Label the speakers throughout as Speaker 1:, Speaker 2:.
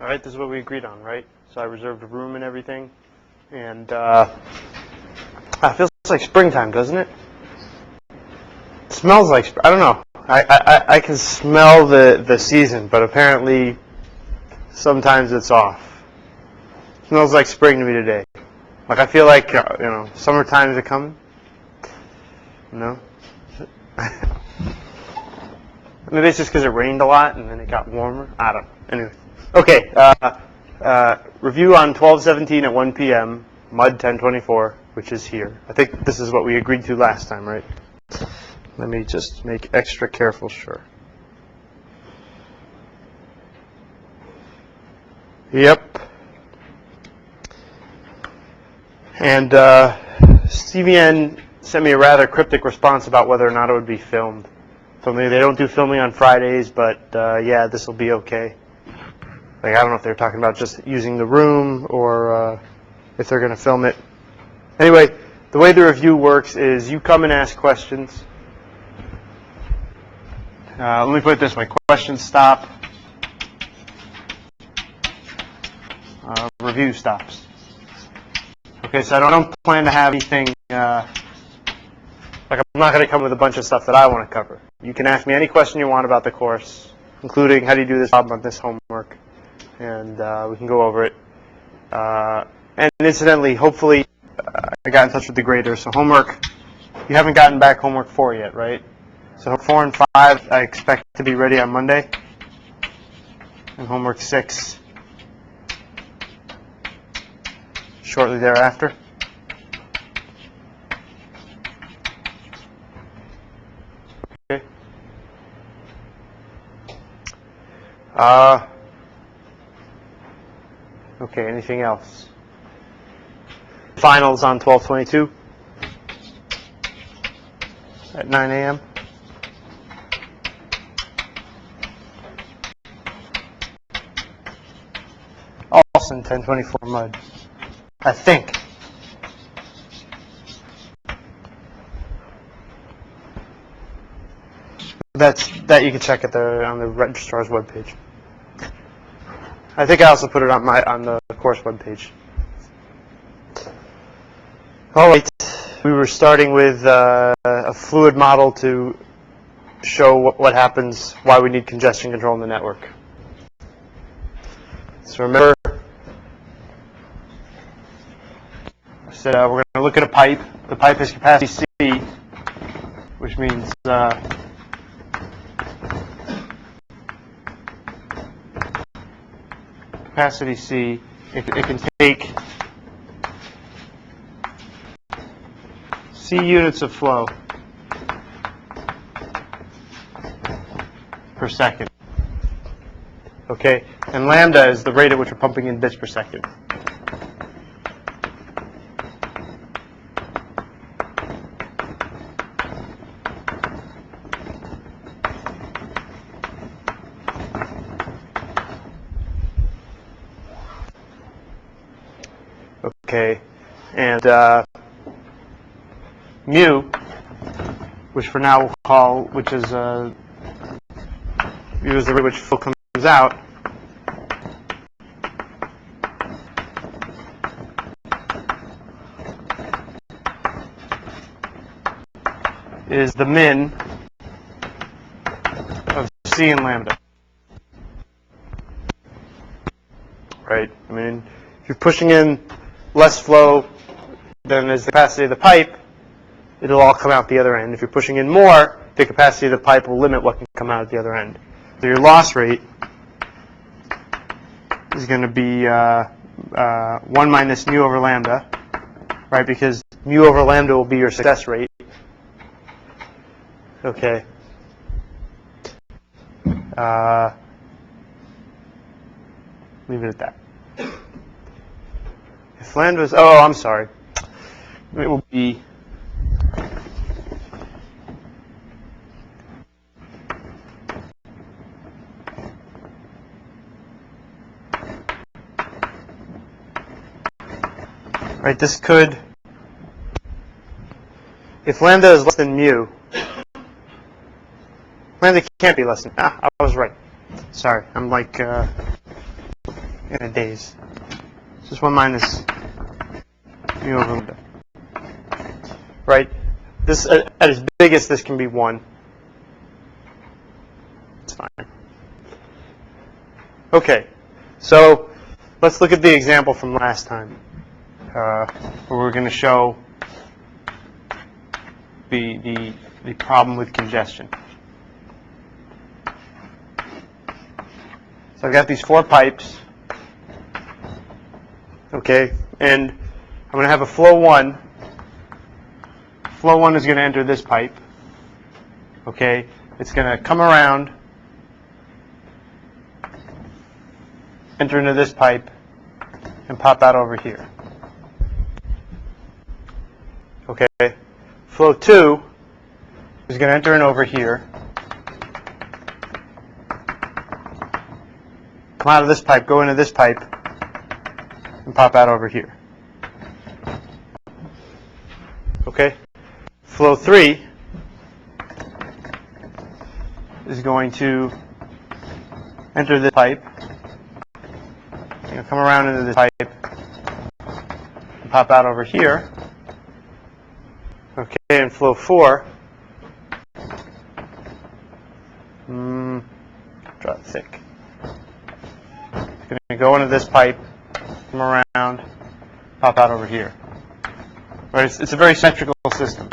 Speaker 1: All right, this is what we agreed on, right? So I reserved a room and everything, and it feels like springtime, doesn't it? It smells like I don't know. I can smell the season, but apparently sometimes it's off. It smells like spring to me today. Like I feel like summertime is coming. No. Maybe it's just because it rained a lot and then it got warmer. I don't know. Anyway. Okay. Review on 12/17 at 1 p.m. Mud 1024, which is here. I think this is what we agreed to last time, right? Let me just make extra careful sure. Yep. And CVN sent me a rather cryptic response about whether or not it would be filmed. Told me they don't do filming on Fridays, but yeah, this will be okay. Like, I don't know if they're talking about just using the room or if they're going to film it. Anyway, the way the review works is you come and ask questions. Let me put it this way. Questions stop. Review stops. Okay, so I don't plan to have anything, like I'm not going to come with a bunch of stuff that I want to cover. You can ask me any question you want about the course, including how do you do this problem on this homework, and we can go over it. And incidentally, hopefully, I got in touch with the graders, so homework, you haven't gotten back homework 4 yet, right? So 4 and 5, I expect to be ready on Monday, and homework 6 shortly thereafter. Okay. Okay, anything else? Finals on 12/22 at 9 a.m. Austin 1024 Mud. I think. That you can check on the registrar's webpage. I think I also put it on the course webpage. All right, we were starting with a fluid model to show what happens, why we need congestion control in the network. So remember, I said we're going to look at a pipe. The pipe has capacity C, which means capacity C, it can take C units of flow per second. Okay, and lambda is the rate at which we're pumping in bits per second. Okay, and mu, which for now we'll call, which is mu is the rate at which flow comes out, is the min of C and lambda. Right? I mean, if you're pushing in less flow than is the capacity of the pipe, it'll all come out the other end. If you're pushing in more, the capacity of the pipe will limit what can come out at the other end. So your loss rate is going to be 1 minus mu over lambda, right? Because mu over lambda will be your success rate. Okay. Leave it at that. If lambda's, oh, I'm sorry. It will be right, this could, if lambda is less than mu, lambda can't be less than, I was right. Sorry, I'm like in a daze. It's just 1 minus mu over lambda. Right? This at its biggest, this can be 1. It's fine. Okay, so let's look at the example from last time, where we're going to show the problem with congestion. So I've got these 4 pipes, okay, and I'm going to have a flow 1. Flow 1 is going to enter this pipe, okay. It's going to come around, enter into this pipe, and pop out over here. Okay. Flow 2 is going to enter in over here, come out of this pipe, go into this pipe, and pop out over here. Okay. Flow 3 is going to enter this pipe, come around into this pipe, and pop out over here. Okay, and flow 4, draw it thick. It's going to go into this pipe, come around, pop out over here. Right, it's a very symmetrical system.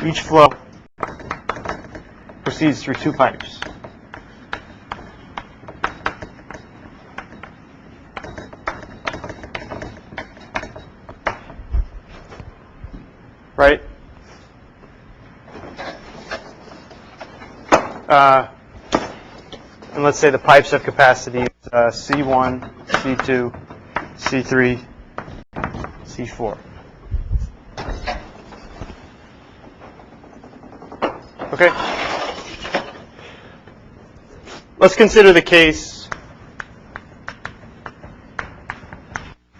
Speaker 1: Each flow proceeds through 2 pipes. Right? And let's say the pipes have capacities C1, C2, C3, C4. Okay? Let's consider the case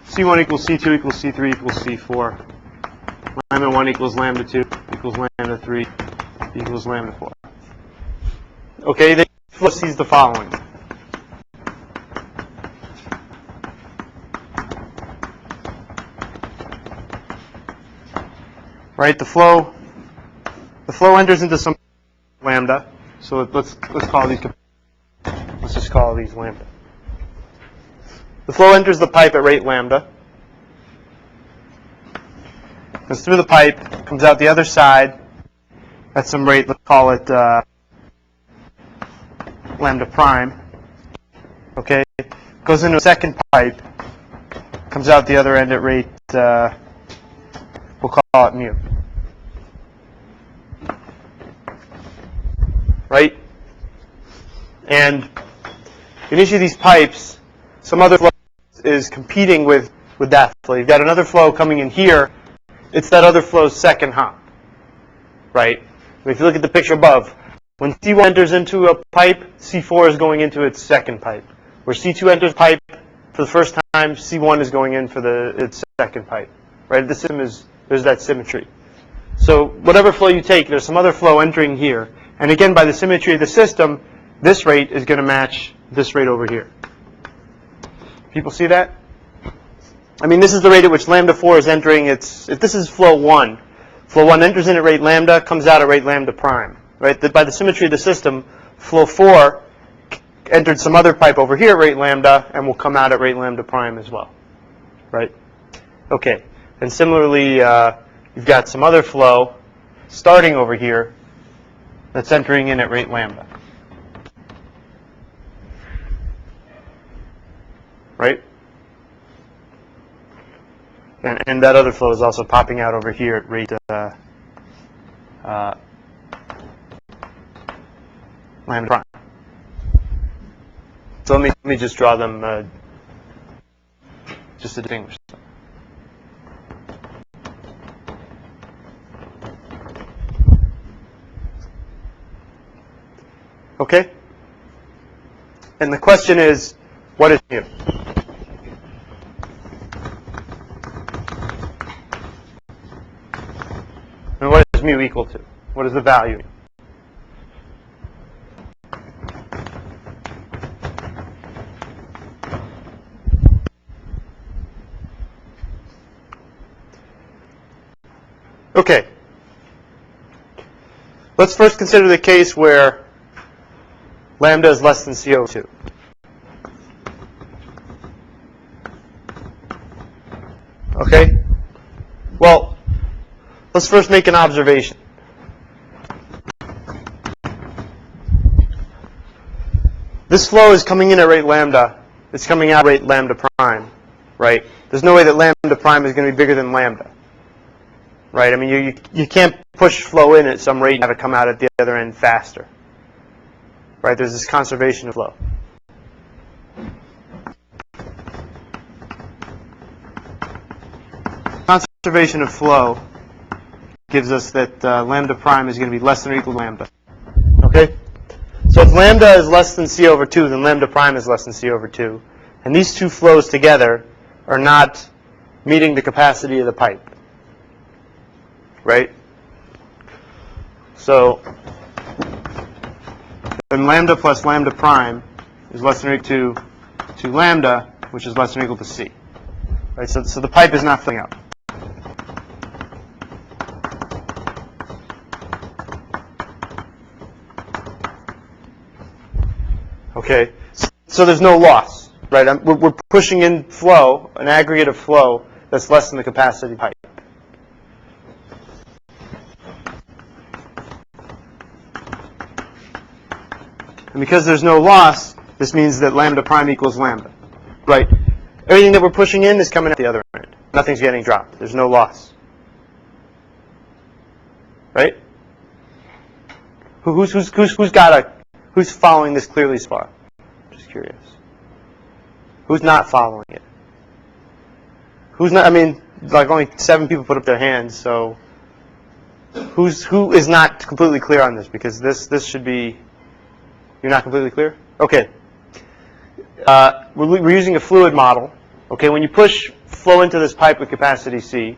Speaker 1: C1 equals C2 equals C3 equals C4. Lambda 1 equals lambda 2 equals lambda 3 equals lambda 4. Okay, the flow sees the following. Right, the flow enters into some lambda. So let's call these, let's just call these lambda. The flow enters the pipe at rate lambda. Goes through the pipe, comes out the other side at some rate, let's call it lambda prime. Okay, goes into a second pipe, comes out the other end at rate, we'll call it mu. Right? And in each of these pipes, some other flow is competing with that flow. You've got another flow coming in here. It's that other flow's second hop. Right? If you look at the picture above, when C1 enters into a pipe, C4 is going into its second pipe. Where C2 enters pipe for the first time, C1 is going in for its second pipe. Right? The system there's that symmetry. So whatever flow you take, there's some other flow entering here. And again, by the symmetry of the system, this rate is going to match this rate over here. People see that? I mean, this is the rate at which lambda 4 is entering its, if this is flow 1, flow 1 enters in at rate lambda, comes out at rate lambda prime. Right? By the symmetry of the system, flow 4 entered some other pipe over here at rate lambda and will come out at rate lambda prime as well. Right? Okay. And similarly, you've got some other flow starting over here that's entering in at rate lambda. Right? And that other flow is also popping out over here at rate lambda prime. So let me just draw them just to distinguish them. Okay? And the question is, what is mu? And what is mu equal to? What is the value? Okay. Let's first consider the case where lambda is less than CO2. Okay? Well, let's first make an observation. This flow is coming in at rate lambda. It's coming out at rate lambda prime, right? There's no way that lambda prime is going to be bigger than lambda, right? I mean, you can't push flow in at some rate and have it come out at the other end faster, right? There's this conservation of flow. Conservation of flow gives us that lambda prime is going to be less than or equal to lambda. Okay? So if lambda is less than c over 2, then lambda prime is less than c over 2. And these two flows together are not meeting the capacity of the pipe. Right? So then lambda plus lambda prime is less than or equal to lambda, which is less than or equal to c. Right? So the pipe is not filling up. Okay, so there's no loss, right? We're pushing in flow, an aggregate of flow that's less than the capacity pipe. And because there's no loss, this means that lambda prime equals lambda, right? Everything that we're pushing in is coming at the other end. Nothing's getting dropped. There's no loss, right? Who's following this clearly so far? Just curious. Who's not following it? Who's not? I mean, like only 7 people put up their hands. So who is not completely clear on this? Because this should be. You're not completely clear? Okay. We're using a fluid model. Okay. When you push flow into this pipe with capacity C,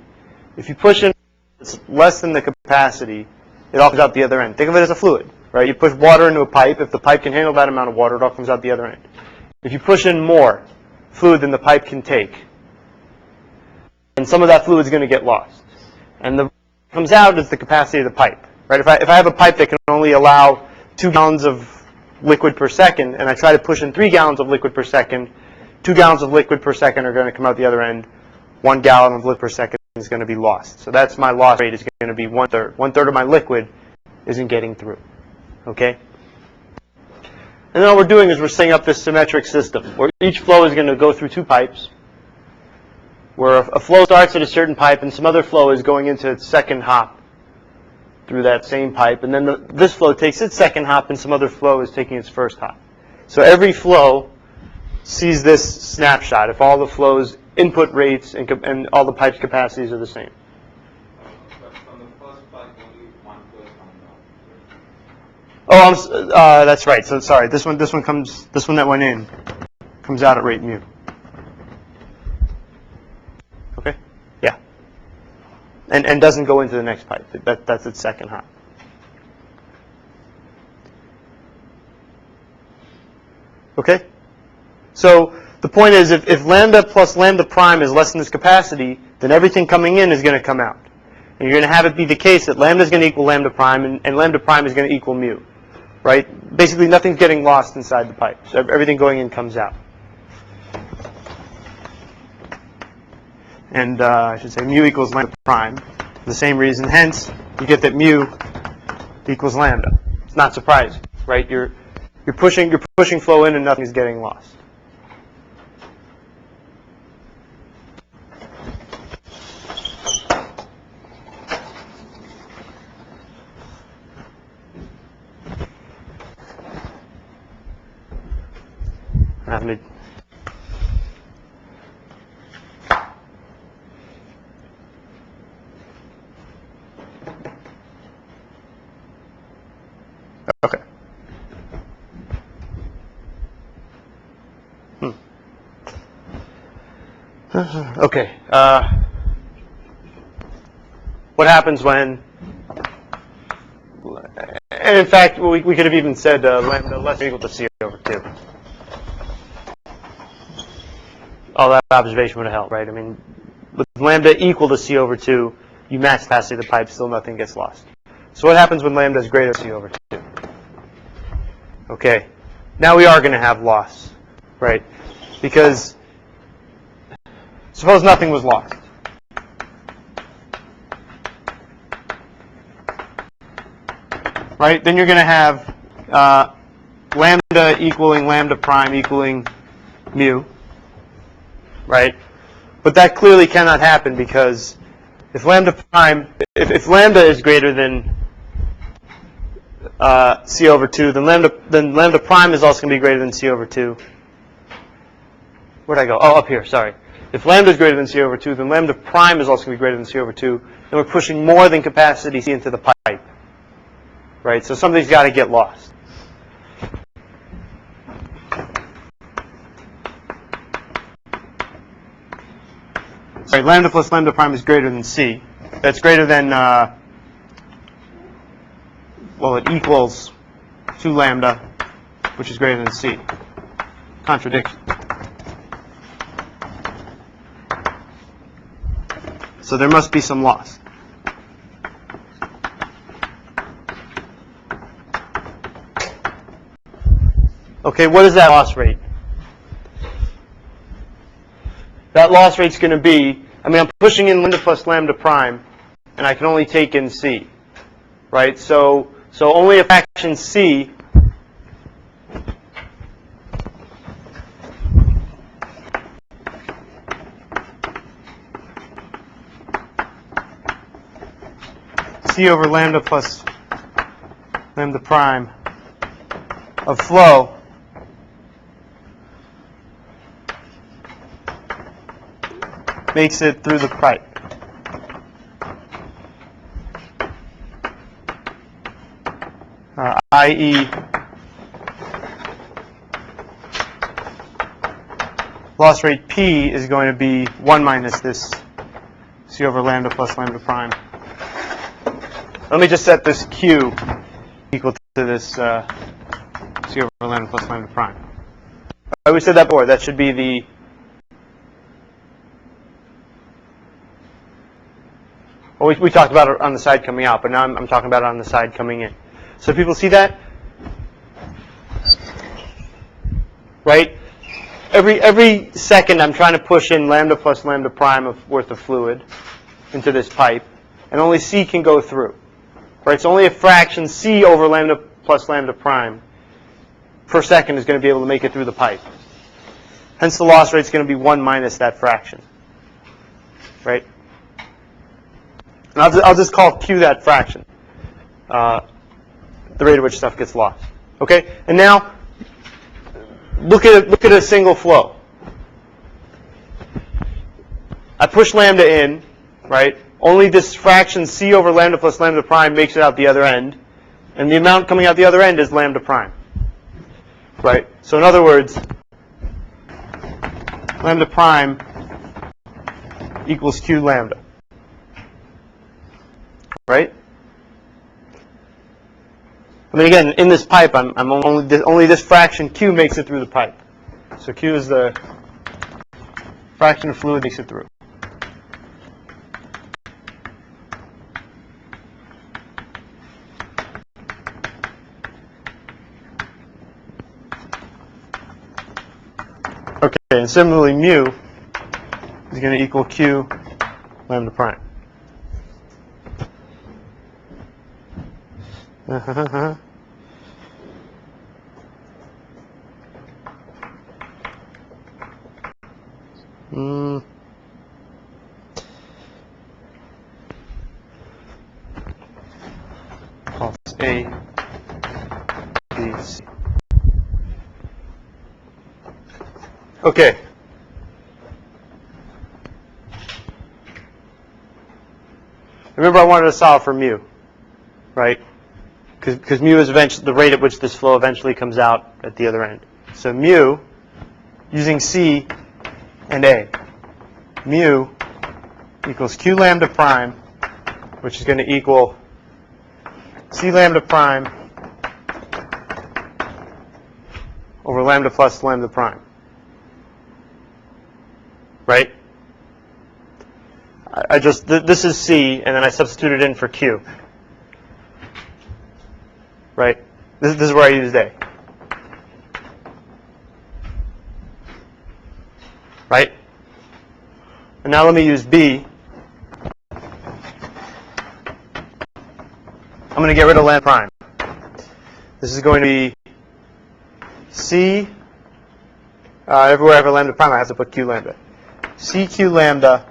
Speaker 1: if you push in it's less than the capacity, it all comes out the other end. Think of it as a fluid. Right? You push water into a pipe. If the pipe can handle that amount of water, it all comes out the other end. If you push in more fluid than the pipe can take, then some of that fluid is going to get lost. And the comes out is the capacity of the pipe. Right? If I have a pipe that can only allow 2 gallons of liquid per second, and I try to push in 3 gallons of liquid per second, 2 gallons of liquid per second are going to come out the other end. 1 gallon of liquid per second is going to be lost. So that's my loss rate is going to be 1/3. 1/3 of my liquid isn't getting through. Okay? And then all we're doing is we're setting up this symmetric system where each flow is going to go through 2 pipes, where a flow starts at a certain pipe and some other flow is going into its second hop through that same pipe, and then this flow takes its second hop and some other flow is taking its first hop. So every flow sees this snapshot if all the flow's input rates and all the pipe's capacities are the same. Oh, that's right. So sorry. This one that went in comes out at rate mu. Okay. Yeah. And doesn't go into the next pipe. That's its second hop. Okay. So the point is, if lambda plus lambda prime is less than this capacity, then everything coming in is going to come out. And you're going to have it be the case that lambda is going to equal lambda prime, and lambda prime is going to equal mu. Right? Basically, nothing's getting lost inside the pipe. So everything going in comes out. And I should say mu equals lambda prime. For the same reason, hence, you get that mu equals lambda. It's not surprising, right? You're pushing flow in and nothing's getting lost. Okay. Okay. What happens when And in fact, we could have even said lambda less than or equal to c over 2. Oh, that observation would have helped, right? I mean, with lambda equal to c over 2, you max capacity of the pipe, still nothing gets lost. So what happens when lambda is greater than c over 2? Okay, now we are going to have loss, right? Because suppose nothing was lost. Right? Then you're going to have lambda equaling lambda prime equaling mu. Right? But that clearly cannot happen because if lambda prime, if lambda is greater than c over 2, then lambda prime is also going to be greater than c over 2. Where'd I go? Oh, up here, sorry. If lambda is greater than c over 2, then lambda prime is also going to be greater than c over 2. And we're pushing more than capacity c into the pipe. Right? So something's got to get lost. Right, lambda plus lambda prime is greater than c. That's greater than, well, it equals 2 lambda, which is greater than c. Contradiction. So there must be some loss. Okay, what is that loss rate? That loss rate's going to be, I mean, I'm pushing in lambda plus lambda prime, and I can only take in c, right? So only a fraction c c over lambda plus lambda prime of flow makes it through the pipe. I.e., loss rate P is going to be 1 minus this c over lambda plus lambda prime. Let me just set this Q equal to this c over lambda plus lambda prime. We said that before. That should be the well, we talked about it on the side coming out, but now I'm talking about it on the side coming in. So people see that? Right? Every second I'm trying to push in lambda plus lambda prime worth of fluid into this pipe, and only C can go through. Right? So only a fraction C over lambda plus lambda prime per second is going to be able to make it through the pipe. Hence the loss rate is going to be 1 minus that fraction. Right? And I'll just call Q that fraction, the rate at which stuff gets lost. Okay? And now, look at a single flow. I push lambda in, right? Only this fraction C over lambda plus lambda prime makes it out the other end. And the amount coming out the other end is lambda prime. Right? So in other words, lambda prime equals Q lambda. Right? I mean, again, in this pipe, I'm only this fraction Q makes it through the pipe. So Q is the fraction of fluid makes it through. Okay, and similarly, mu is going to equal Q lambda prime. Pulse A, B, C. Okay. Remember, I wanted to solve for mu, right? Because mu is eventually the rate at which this flow eventually comes out at the other end. So mu, using C and A, mu equals Q lambda prime, which is going to equal C lambda prime over lambda plus lambda prime. Right? This is C, and then I substituted in for Q. Right? This is where I used A. Right? And now let me use B. I'm going to get rid of lambda prime. This is going to be C. Everywhere I have a lambda prime, I have to put Q lambda. CQ lambda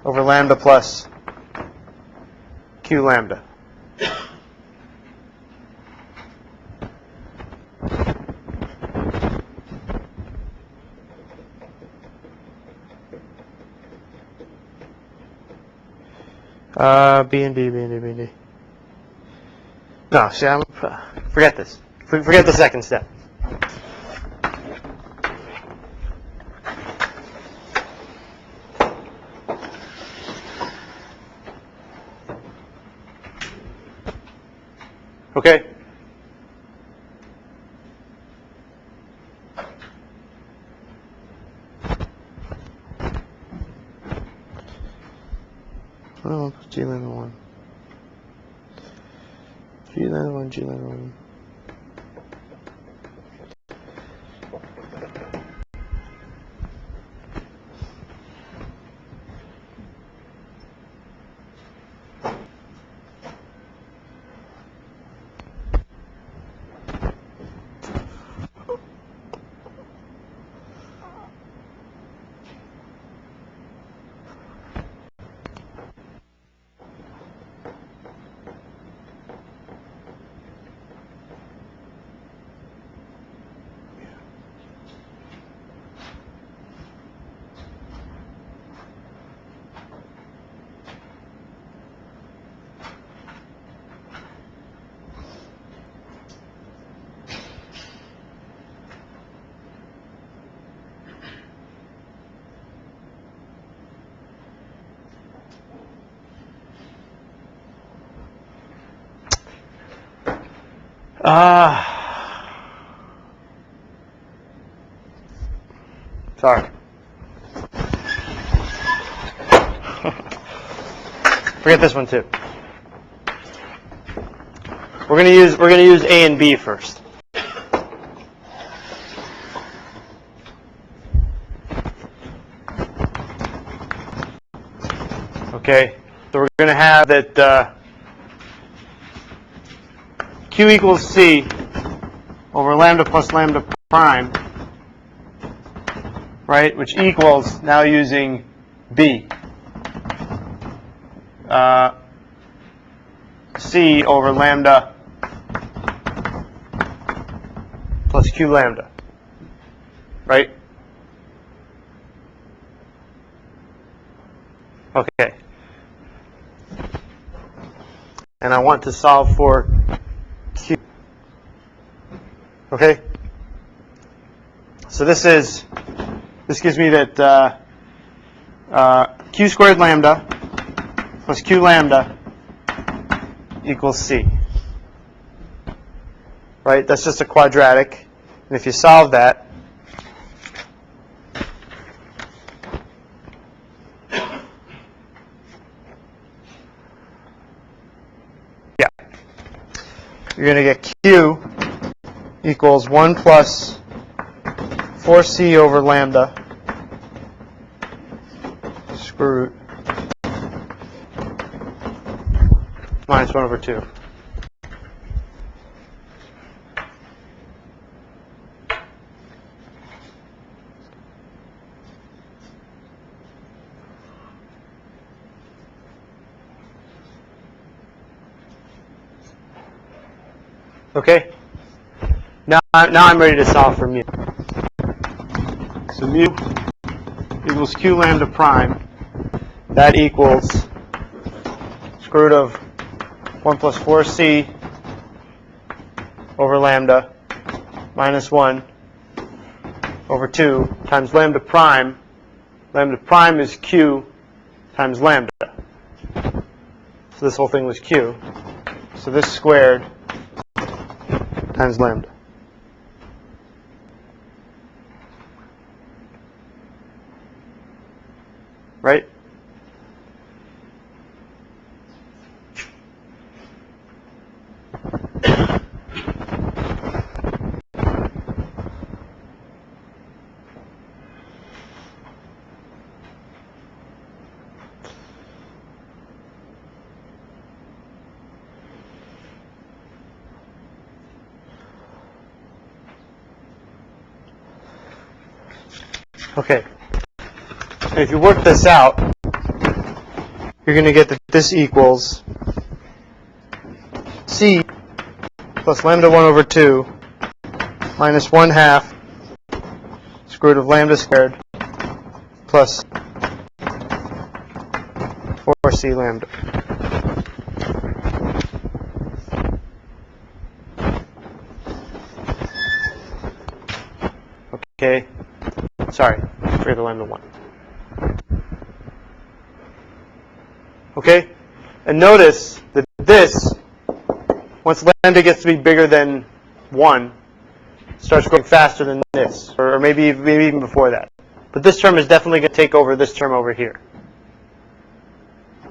Speaker 1: over lambda plus Q lambda. B and D, B and D, B and D. No, see, forget this. Forget the second step. Okay? Oh, G lambda 1. G lambda 1, G lambda 1. Sorry. Forget this one too. We're gonna use A and B first. Okay, so we're gonna have that Q equals C over lambda plus lambda prime, right, which equals, now using B, C over lambda plus Q lambda, right? Okay. And I want to solve for Q. Okay? So this gives me that Q squared lambda plus Q lambda equals C. Right? That's just a quadratic. And if you solve that, yeah, you're going to get Q equals 1 plus 4C over lambda square root minus 1 over 2. Okay? Now I'm ready to solve for mu. So mu equals Q lambda prime. That equals square root of 1 plus 4C over lambda minus 1 over 2 times lambda prime. Lambda prime is Q times lambda. So this whole thing was Q. So this squared times lambda. right? Okay. And if you work this out, you're going to get that this equals C plus lambda 1 over 2 minus 1/2 square root of lambda squared plus 4C lambda. Okay. Sorry, forget the lambda 1. Okay? And notice that this, once lambda gets to be bigger than 1, starts growing faster than this, or maybe even before that. But this term is definitely going to take over this term over here.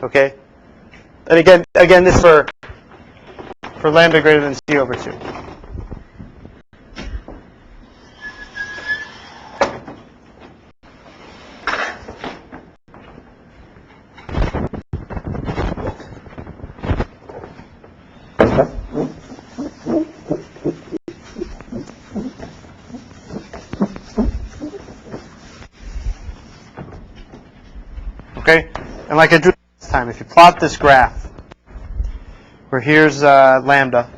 Speaker 1: Okay? And again, this for lambda greater than C over 2. Okay? And like I drew last time, if you plot this graph, where here's lambda,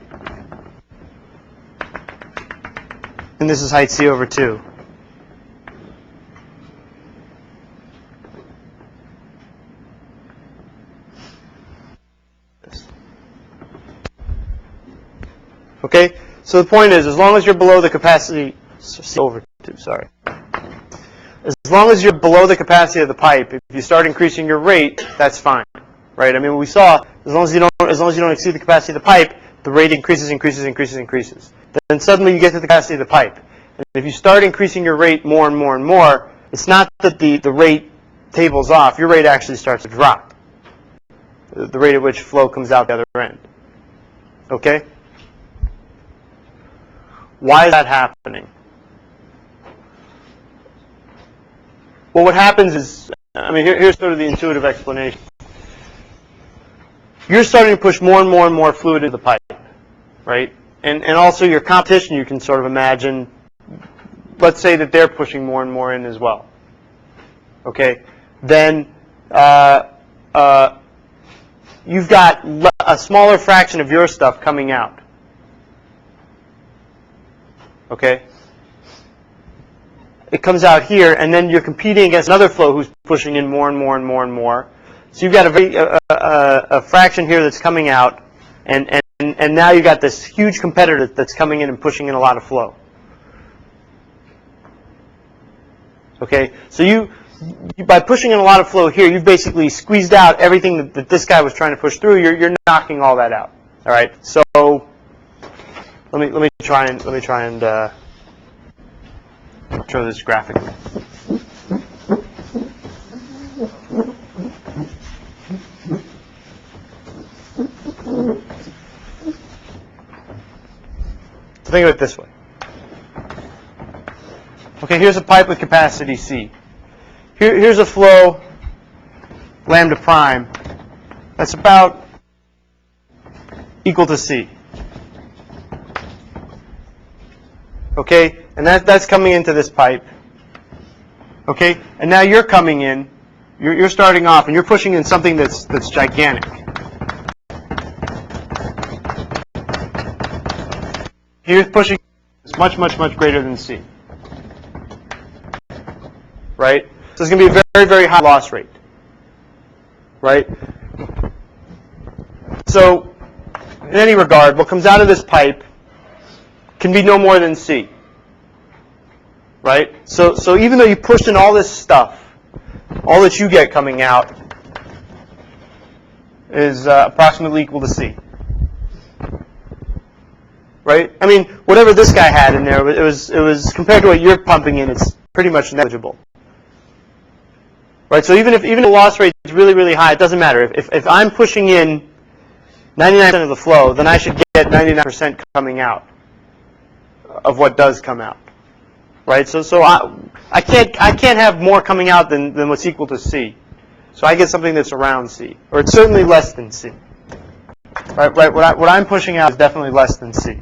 Speaker 1: and this is height C over 2. Okay? So the point is, as long as you're below the capacity, C over 2, sorry. As long as you're below the capacity of the pipe, if you start increasing your rate, that's fine, right? I mean, we saw as long as you don't exceed the capacity of the pipe, the rate increases. Then suddenly you get to the capacity of the pipe, and if you start increasing your rate more and more and more, it's not that the rate tables off. Your rate actually starts to drop. The rate at which flow comes out the other end. Okay? Why is that happening? Well, what happens is, I mean, here's sort of the intuitive explanation. You're starting to push more and more and more fluid into the pipe, right? And also your competition, you can sort of imagine, let's say that they're pushing more and more in as well. Okay? Then you've got a smaller fraction of your stuff coming out. Okay? It comes out here, and then you're competing against another flow who's pushing in more and more and more and more. So you've got a fraction here that's coming out, and now you've got this huge competitor that's coming in and pushing in a lot of flow. Okay, so you by pushing in a lot of flow here, you've basically squeezed out everything that this guy was trying to push through. You're knocking all that out. All right, so let me try and show this graphically. So think of it this way. Okay, here's a pipe with capacity C. Here's a flow, lambda prime, that's about equal to C. Okay, and that's coming into this pipe. Okay, and now you're coming in, you're starting off, and you're pushing in something that's gigantic. You're pushing it's much greater than C. Right? So it's going to be a very, very high loss rate. Right? So, in any regard, what comes out of this pipe can be no more than C. Right? So even though you pushed in all this stuff, all that you get coming out is approximately equal to C. Right? I mean, whatever this guy had in there, it was compared to what you're pumping in, it's pretty much negligible. Right? So even if the loss rate is really, really high, it doesn't matter. If I'm pushing in 99% of the flow, then I should get 99% coming out of what does come out. Right? So I can't have more coming out than what's equal to C. So I get something that's around C, or it's certainly less than C. Right? What I'm pushing out is definitely less than C.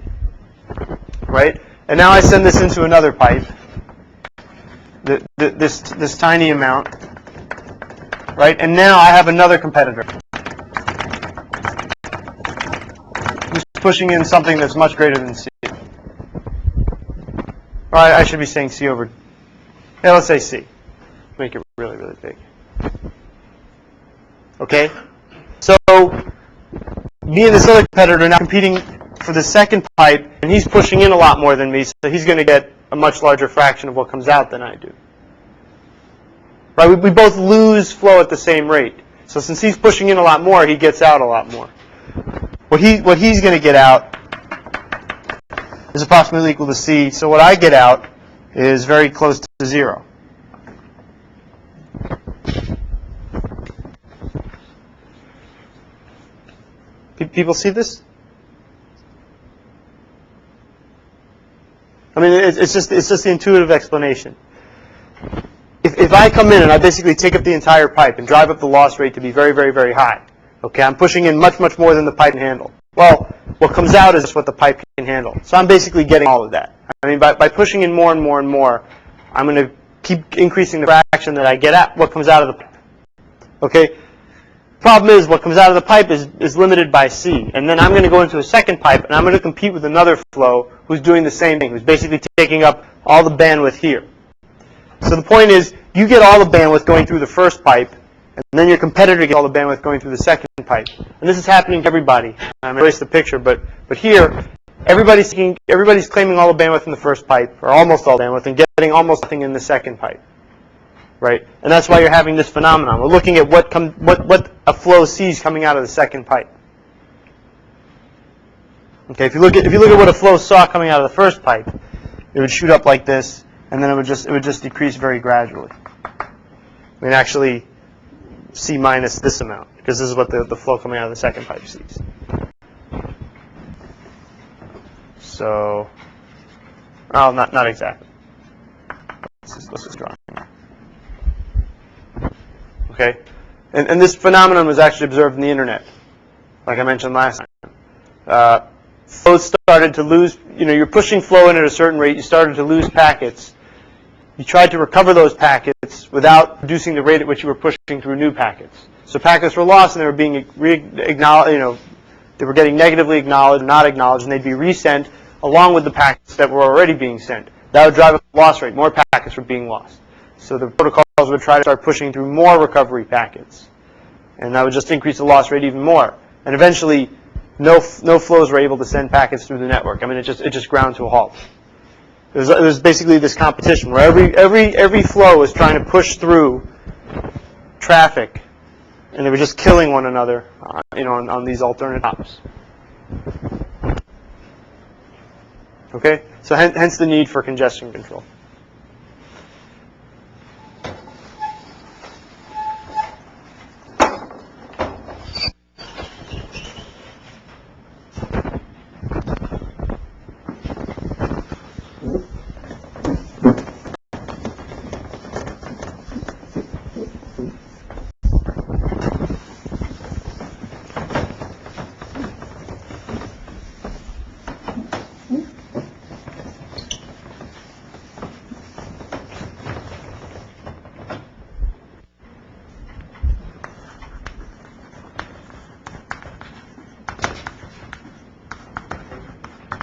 Speaker 1: Right? And now I send this into another pipe. This tiny amount. Right? And now I have another competitor who's pushing in something that's much greater than C. Or I should be saying C over. Yeah, let's say C. Make it really, really big. Okay? So me and this other competitor are now competing for the second pipe, and he's pushing in a lot more than me, so he's going to get a much larger fraction of what comes out than I do. Right? We both lose flow at the same rate. So since he's pushing in a lot more, he gets out a lot more. What he's going to get out is approximately equal to C. So what I get out is very close to 0. People see this? I mean, it's just the intuitive explanation. If I come in and I basically take up the entire pipe and drive up the loss rate to be very, very, very high, okay, I'm pushing in much, much more than the pipe can handle. Well, what comes out is what the pipe can handle. So I'm basically getting all of that. I mean, by pushing in more and more and more, I'm going to keep increasing the fraction that I get at what comes out of the pipe. Okay? Problem is, what comes out of the pipe is limited by C. And then I'm going to go into a second pipe, and I'm going to compete with another flow who's doing the same thing, who's basically taking up all the bandwidth here. So the point is, you get all the bandwidth going through the first pipe, and then your competitor gets all the bandwidth going through the second pipe. And this is happening to everybody. I'm going to erase the picture, but here, everybody's claiming all the bandwidth in the first pipe, or almost all the bandwidth, and getting almost nothing in the second pipe. Right? And that's why you're having this phenomenon. We're looking at what a flow sees coming out of the second pipe. Okay, if you look at what a flow saw coming out of the first pipe, it would shoot up like this, and then it would just decrease very gradually. I mean, actually, C minus this amount, because this is what the flow coming out of the second pipe sees. So, well, not exactly. Let's just draw. Okay, and this phenomenon was actually observed in the internet, like I mentioned last time. Flow started to lose. You're pushing flow in at a certain rate. You started to lose packets. You tried to recover those packets without reducing the rate at which you were pushing through new packets. So packets were lost, and they were being acknowledged. They were getting negatively acknowledged, not acknowledged, and they'd be resent along with the packets that were already being sent. That would drive up the loss rate. More packets were being lost. So the protocols would try to start pushing through more recovery packets, and that would just increase the loss rate even more. And eventually, no flows were able to send packets through the network. I mean, it just ground to a halt. It was basically this competition where every flow was trying to push through traffic, and they were just killing one another, on these alternate hops. Okay, so hence the need for congestion control.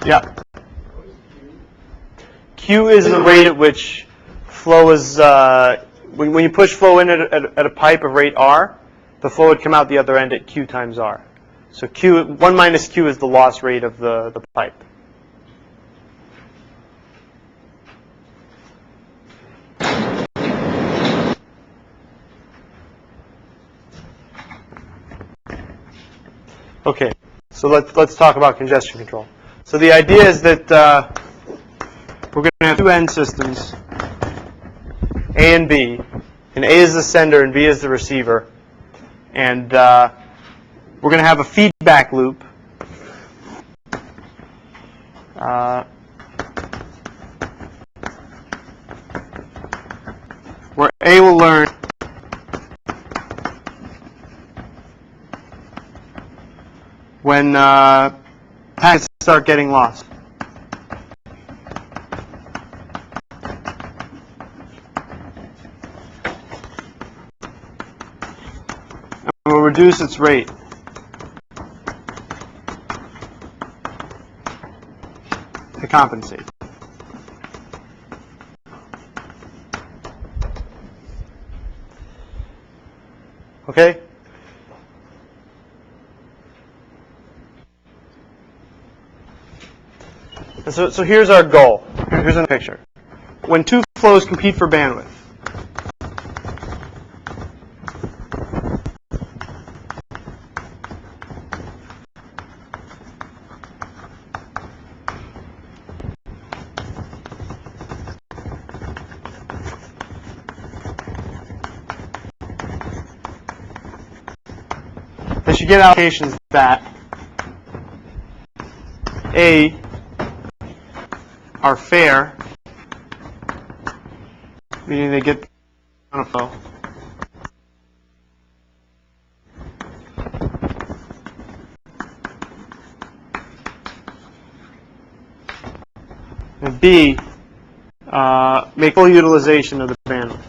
Speaker 1: Yeah. Q is the rate at which flow is, when you push flow in at a pipe of rate R, the flow would come out the other end at Q times R. So 1 minus Q is the loss rate of the pipe. Okay, so let's talk about congestion control. So the idea is that we're going to have two end systems, A and B, and A is the sender and B is the receiver. And we're going to have a feedback loop. Where A will learn when packets start getting lost. And will reduce its rate. To compensate. Okay? And so here's our goal. Here's in the picture. When two flows compete for bandwidth, they should get allocations that A are fair, meaning they get on a flow, and B make full utilization of the bandwidth.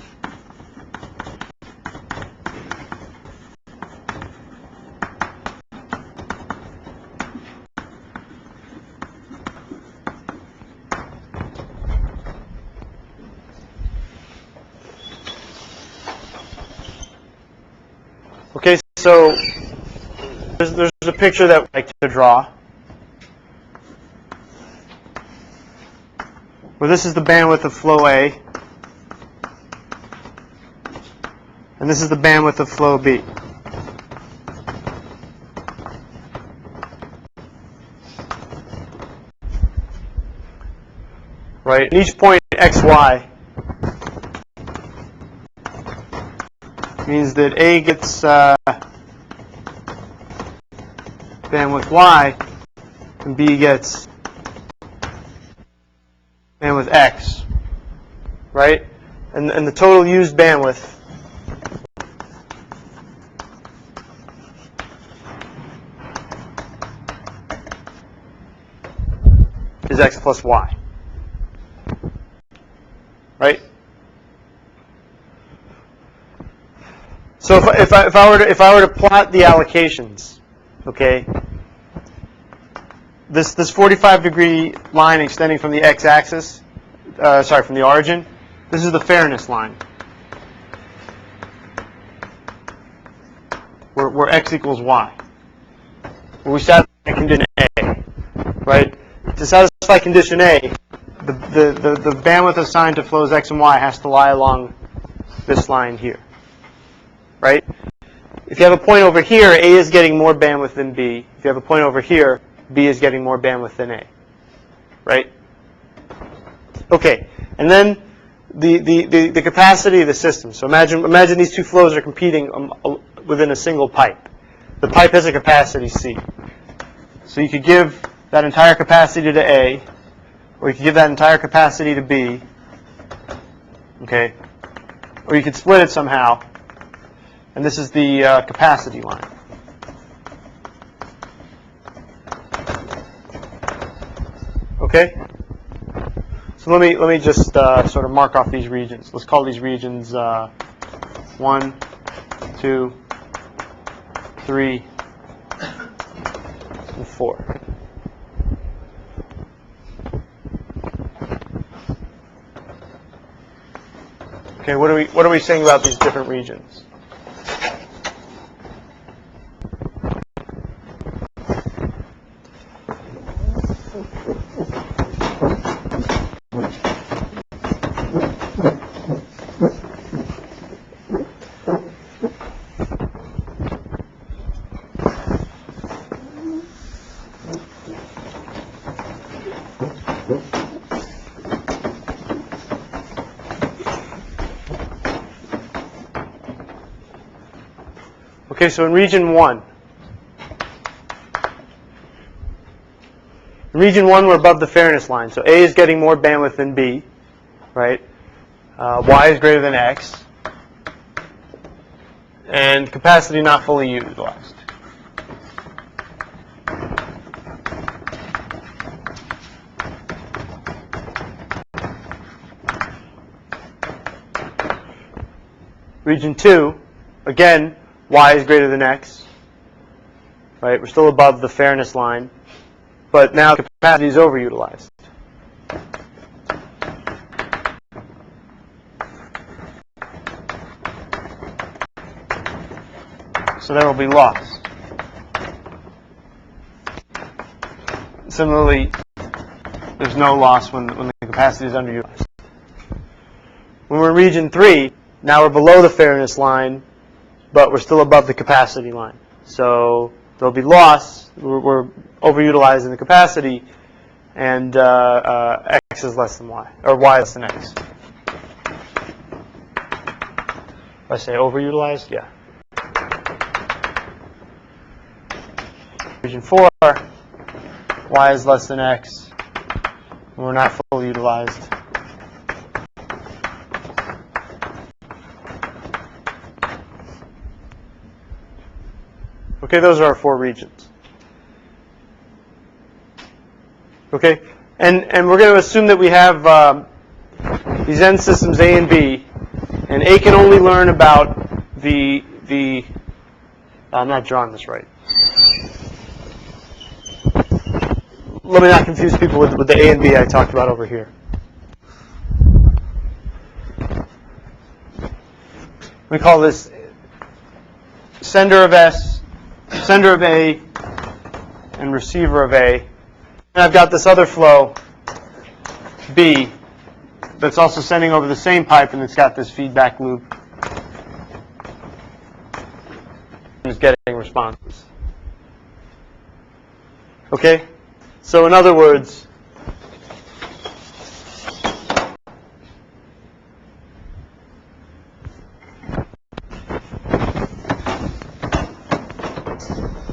Speaker 1: Okay, so there's a picture that we like to draw, where this is the bandwidth of flow A, and this is the bandwidth of flow B. Right? At each point xy means that A gets bandwidth y, and B gets bandwidth x, right? And the total used bandwidth is x plus y, right? So if I were to plot the allocations, okay, this 45-degree line extending from the x-axis, from the origin, this is the fairness line, where x equals y, where we satisfy condition A, right? To satisfy condition A, the bandwidth assigned to flows x and y has to lie along this line here. Right? If you have a point over here, A is getting more bandwidth than B. If you have a point over here, B is getting more bandwidth than A. Right? Okay. And then the capacity of the system. So imagine these two flows are competing within a single pipe. The pipe has a capacity C. So you could give that entire capacity to A, or you could give that entire capacity to B. Okay? Or you could split it somehow. And this is the capacity line. Okay? So let me just sort of mark off these regions. Let's call these regions 1, 2, 3, and 4. Okay, what are we saying about these different regions? Okay, so in region 1. In region 1, we're above the fairness line. So A is getting more bandwidth than B, right? Y is greater than X. And capacity not fully utilized. Region 2, again, Y is greater than X. Right? We're still above the fairness line. But now capacity is overutilized. So there will be loss. Similarly, there's no loss when the capacity is underutilized. When we're in region 3, now we're below the fairness line, but we're still above the capacity line. So there'll be loss. We're overutilizing the capacity, and X is less than Y, or Y less than X. If I say overutilized, yeah. Region 4, Y is less than X, and we're not fully utilized. Okay, those are our 4 regions. Okay, and we're going to assume that we have these n systems A and B, and A can only learn about the I'm not drawing this right. Let me not confuse people with the A and B I talked about over here. We call this sender of S, sender of A, and receiver of A. And I've got this other flow, B, that's also sending over the same pipe, and it's got this feedback loop. It's getting responses. Okay? So in other words,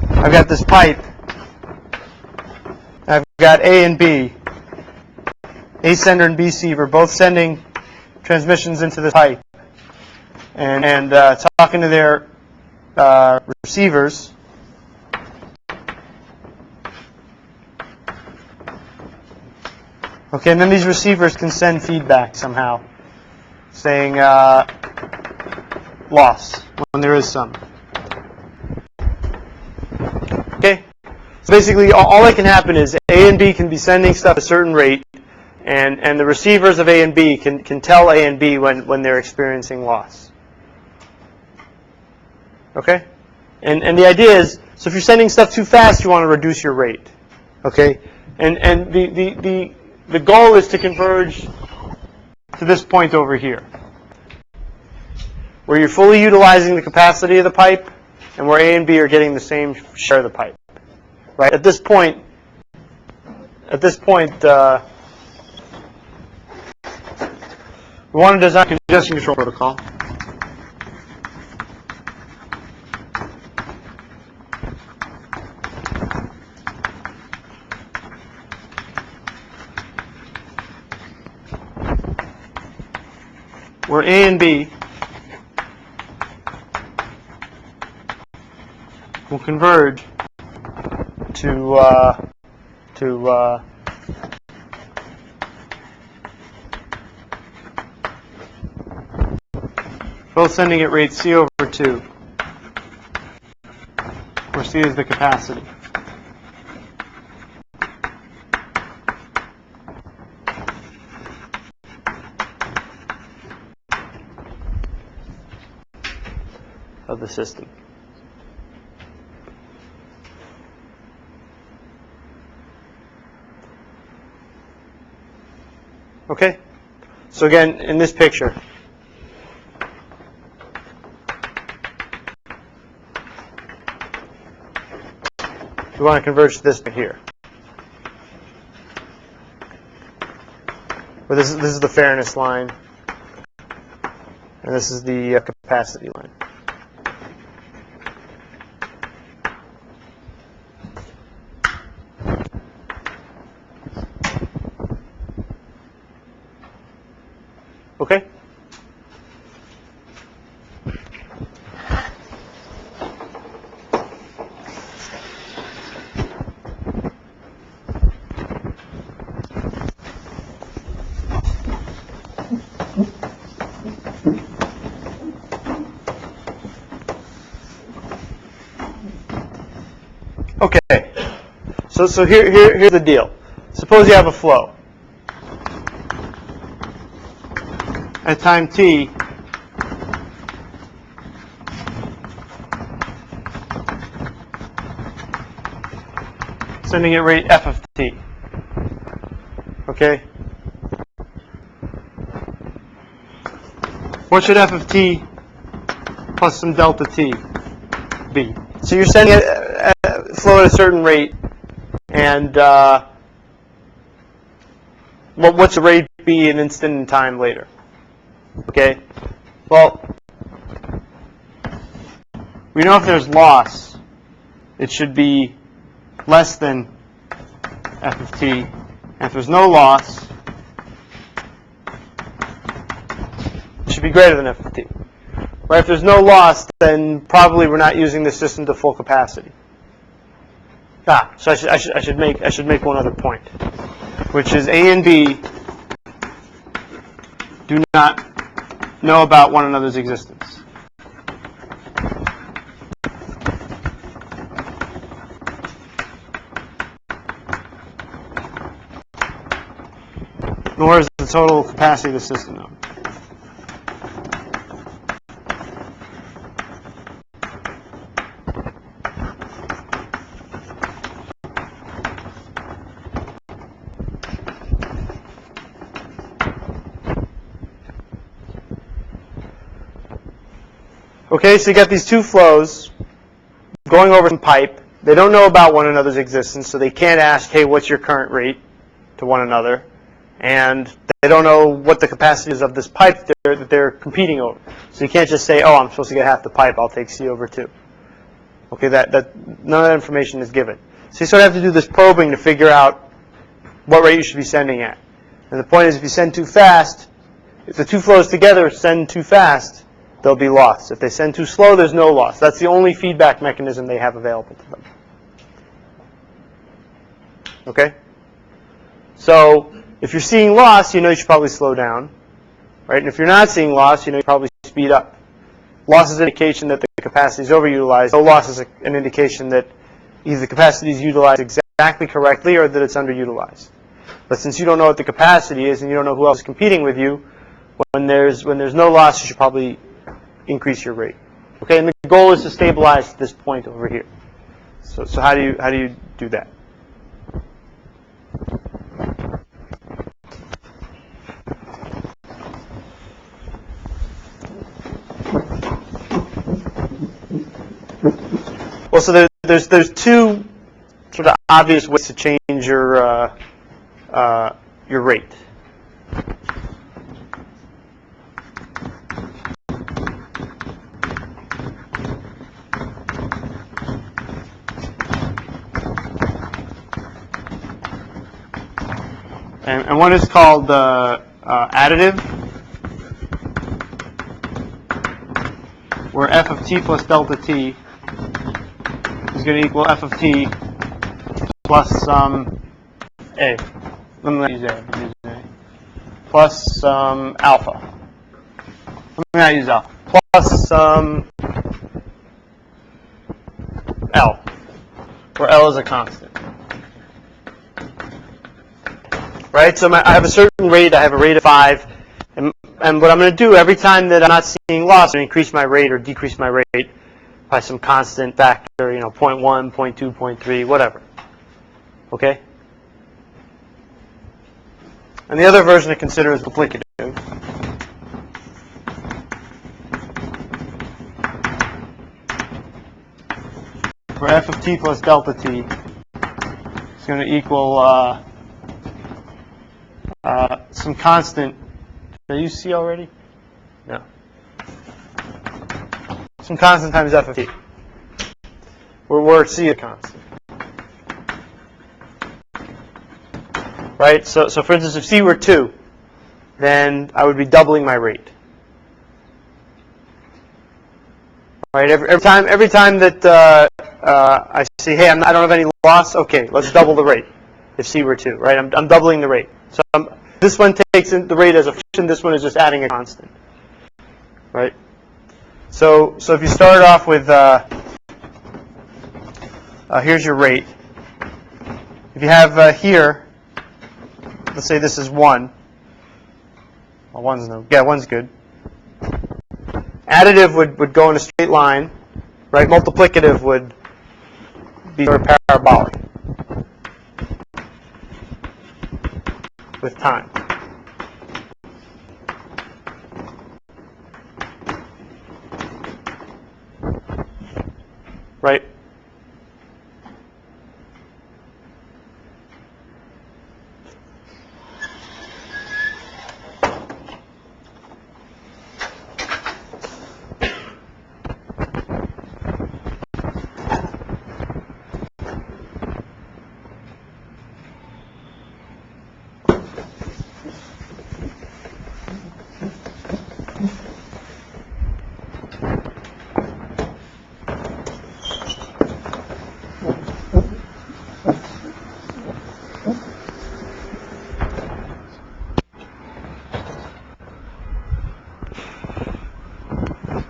Speaker 1: I've got this pipe. I've got A and B. A sender and B receiver both sending transmissions into the pipe and talking to their receivers. Okay, and then these receivers can send feedback somehow, saying loss when there is some. Okay, so basically all that can happen is A and B can be sending stuff at a certain rate, and the receivers of A and B can tell A and B when they're experiencing loss. Okay, and the idea is, so if you're sending stuff too fast, you want to reduce your rate. Okay, and the goal is to converge to this point over here, where you're fully utilizing the capacity of the pipe, and where A and B are getting the same share of the pipe. Right? At this point, we want to design a congestion control protocol. Where A and B will converge to both sending at rate C over 2, where C is the capacity. Of the system. Okay? So again, in this picture, we want to converge to this bit here. Where this is the fairness line, and this is the capacity line. Okay? Okay. So here's the deal. Suppose you have a flow. At time t, sending at rate f of t. Okay? What should f of t plus some delta t be? So you're sending a flow at a certain rate, and what's the rate be an instant in time later? Okay? Well, we know if there's loss, it should be less than f of t. And if there's no loss, it should be greater than f of t. Right? If there's no loss, then probably we're not using the system to full capacity. So I should make one other point, which is A and B do not know about one another's existence. Nor is the total capacity of the system known. Okay, so you got these two flows going over some pipe. They don't know about one another's existence, so they can't ask, hey, what's your current rate to one another? And they don't know what the capacity is of this pipe that they're competing over. So you can't just say, oh, I'm supposed to get half the pipe, I'll take C over 2. Okay, none of that information is given. So you sort of have to do this probing to figure out what rate you should be sending at. And the point is, if you send too fast, if the two flows together send too fast, there'll be loss. If they send too slow, there's no loss. That's the only feedback mechanism they have available to them. Okay? So if you're seeing loss, you know you should probably slow down. Right? And if you're not seeing loss, you know you probably speed up. Loss is an indication that the capacity is overutilized. No loss is an indication that either the capacity is utilized exactly correctly or that it's underutilized. But since you don't know what the capacity is and you don't know who else is competing with you, when there's no loss, you should probably increase your rate. Okay, and the goal is to stabilize this point over here. So how do you do that? Well, so there's two sort of obvious ways to change your rate. And one is called additive, where f of t plus delta t is going to equal f of t plus some a. Let me not use a. Plus alpha. Let me not use alpha. Plus L, where L is a constant. Right? So I have a certain rate. I have a rate of 5. And what I'm going to do every time that I'm not seeing loss, I'm going to increase my rate or decrease my rate by some constant factor, 0.1, 0.2, 0.3, whatever. Okay? And the other version to consider is duplicative. Where f of t plus delta t is going to equal some constant. Did I use C already? No. Some constant times f of t. Where C is a constant. Right? So for instance, if C were 2, then I would be doubling my rate. Right? Every time that I see, hey, I don't have any loss. Okay, let's double the rate. If C were 2, right? I'm doubling the rate. So this one takes in the rate as a function. This one is just adding a constant, right? So if you start off with here's your rate. If you have here, let's say this is 1. Well, 1's no. Yeah, 1's good. Additive would go in a straight line, right? Multiplicative would be parabolic with time. Right?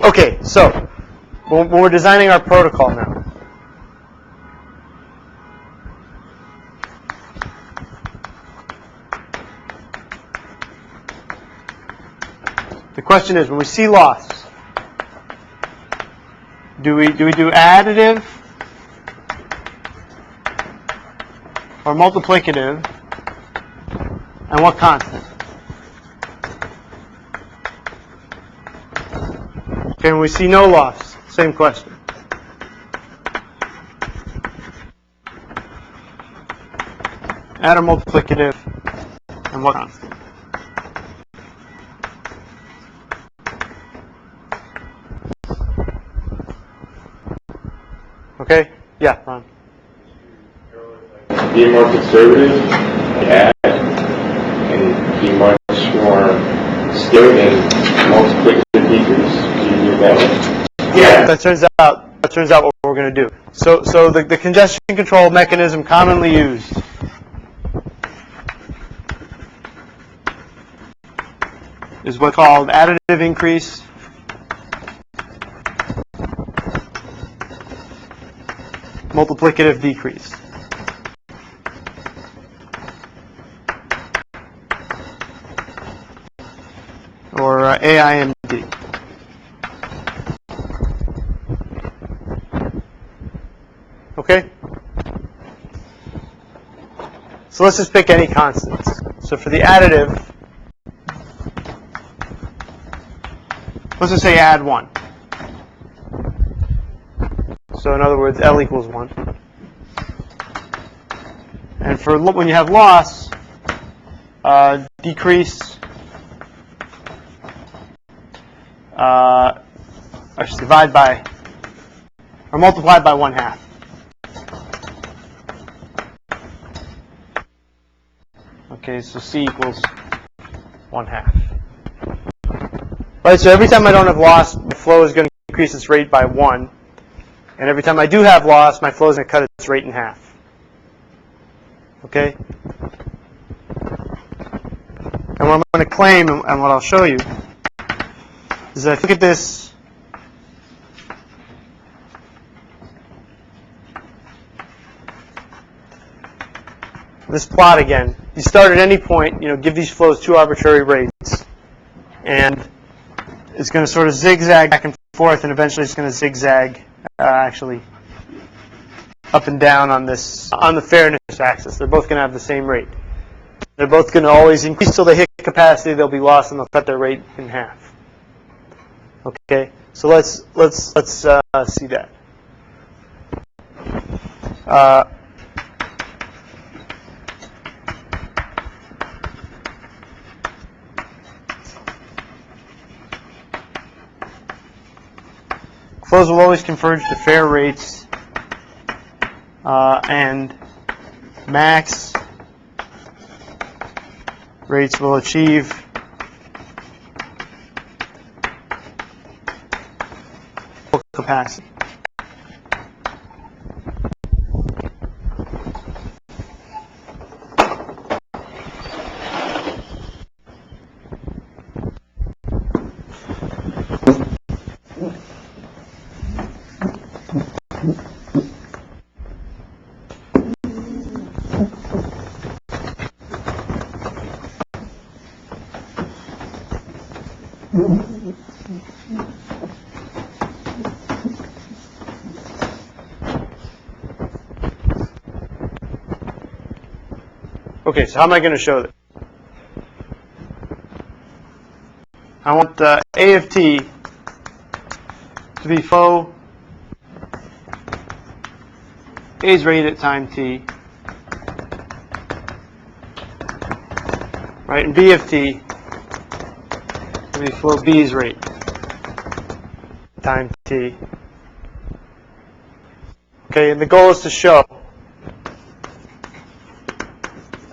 Speaker 1: Okay, so when we're designing our protocol now, the question is, when we see loss, do we do additive or multiplicative, and what constant? Okay, when we see no loss, same question. Add or multiplicative, and what constant? Okay? Yeah, Ron.
Speaker 2: Be more conservative, add, and be much more still in multiplicative decrease. Do you do that way?
Speaker 1: Yeah, that turns out what we're going to do. So the congestion control mechanism commonly used is what's called additive increase multiplicative decrease. Or AIMD. Okay? So let's just pick any constants. So for the additive, let's just say add 1. So in other words, L equals 1. And for when you have loss, decrease, or divide by, or multiply by 1/2. Okay, so C equals 1/2. Right, so every time I don't have loss, the flow is going to increase its rate by 1. And every time I do have loss, my flow is going to cut its rate in half. Okay? And what I'm going to claim, and what I'll show you, is that if you look at this, plot again, you start at any point, give these flows 2 arbitrary rates, and it's going to sort of zigzag back and forth, and eventually it's going to zigzag actually up and down on the fairness axis. They're both going to have the same rate. They're both going to always increase till they hit capacity. They'll be lost, and they'll cut their rate in half. Okay, so let's see that. Flows will always converge to fair rates, and max rates will achieve capacity. Okay, so how am I going to show this? I want A of t to be pho A's rate at time t, right, and B of t to be pho B's rate time t. Okay, and the goal is to show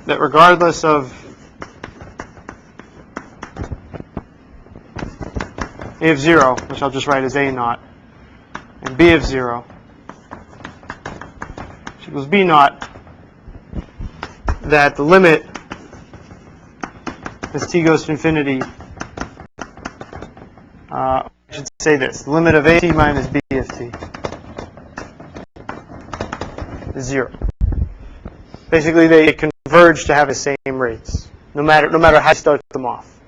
Speaker 1: that regardless of A of 0, which I'll just write as A naught, and B of 0, which equals B naught, that the limit as t goes to infinity, I should say this, the limit of A of t minus B of t is 0. Basically, they converge to have the same rates, no matter how you start them off.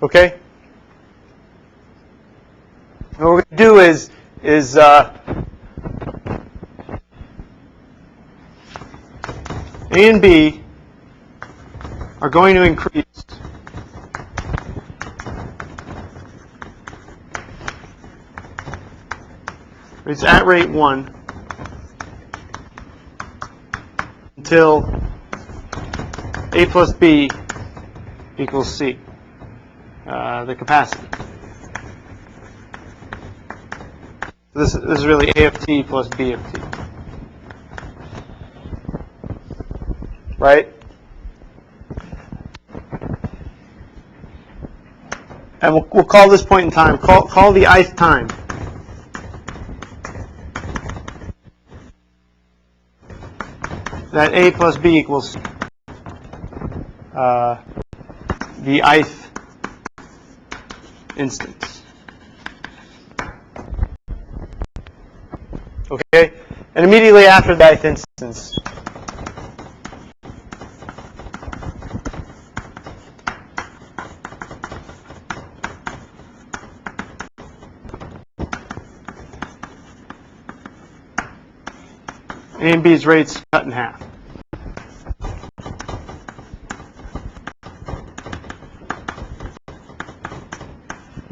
Speaker 1: Okay? And what we're going to do is A and B are going to increase it's at rate 1 until A plus B equals C, the capacity. This is really A of t plus B of t. Right? And we'll call this point in time, call the ith time. That A plus B equals the ith instance. Okay? And immediately after the ith instance, A and B's rates cut in half.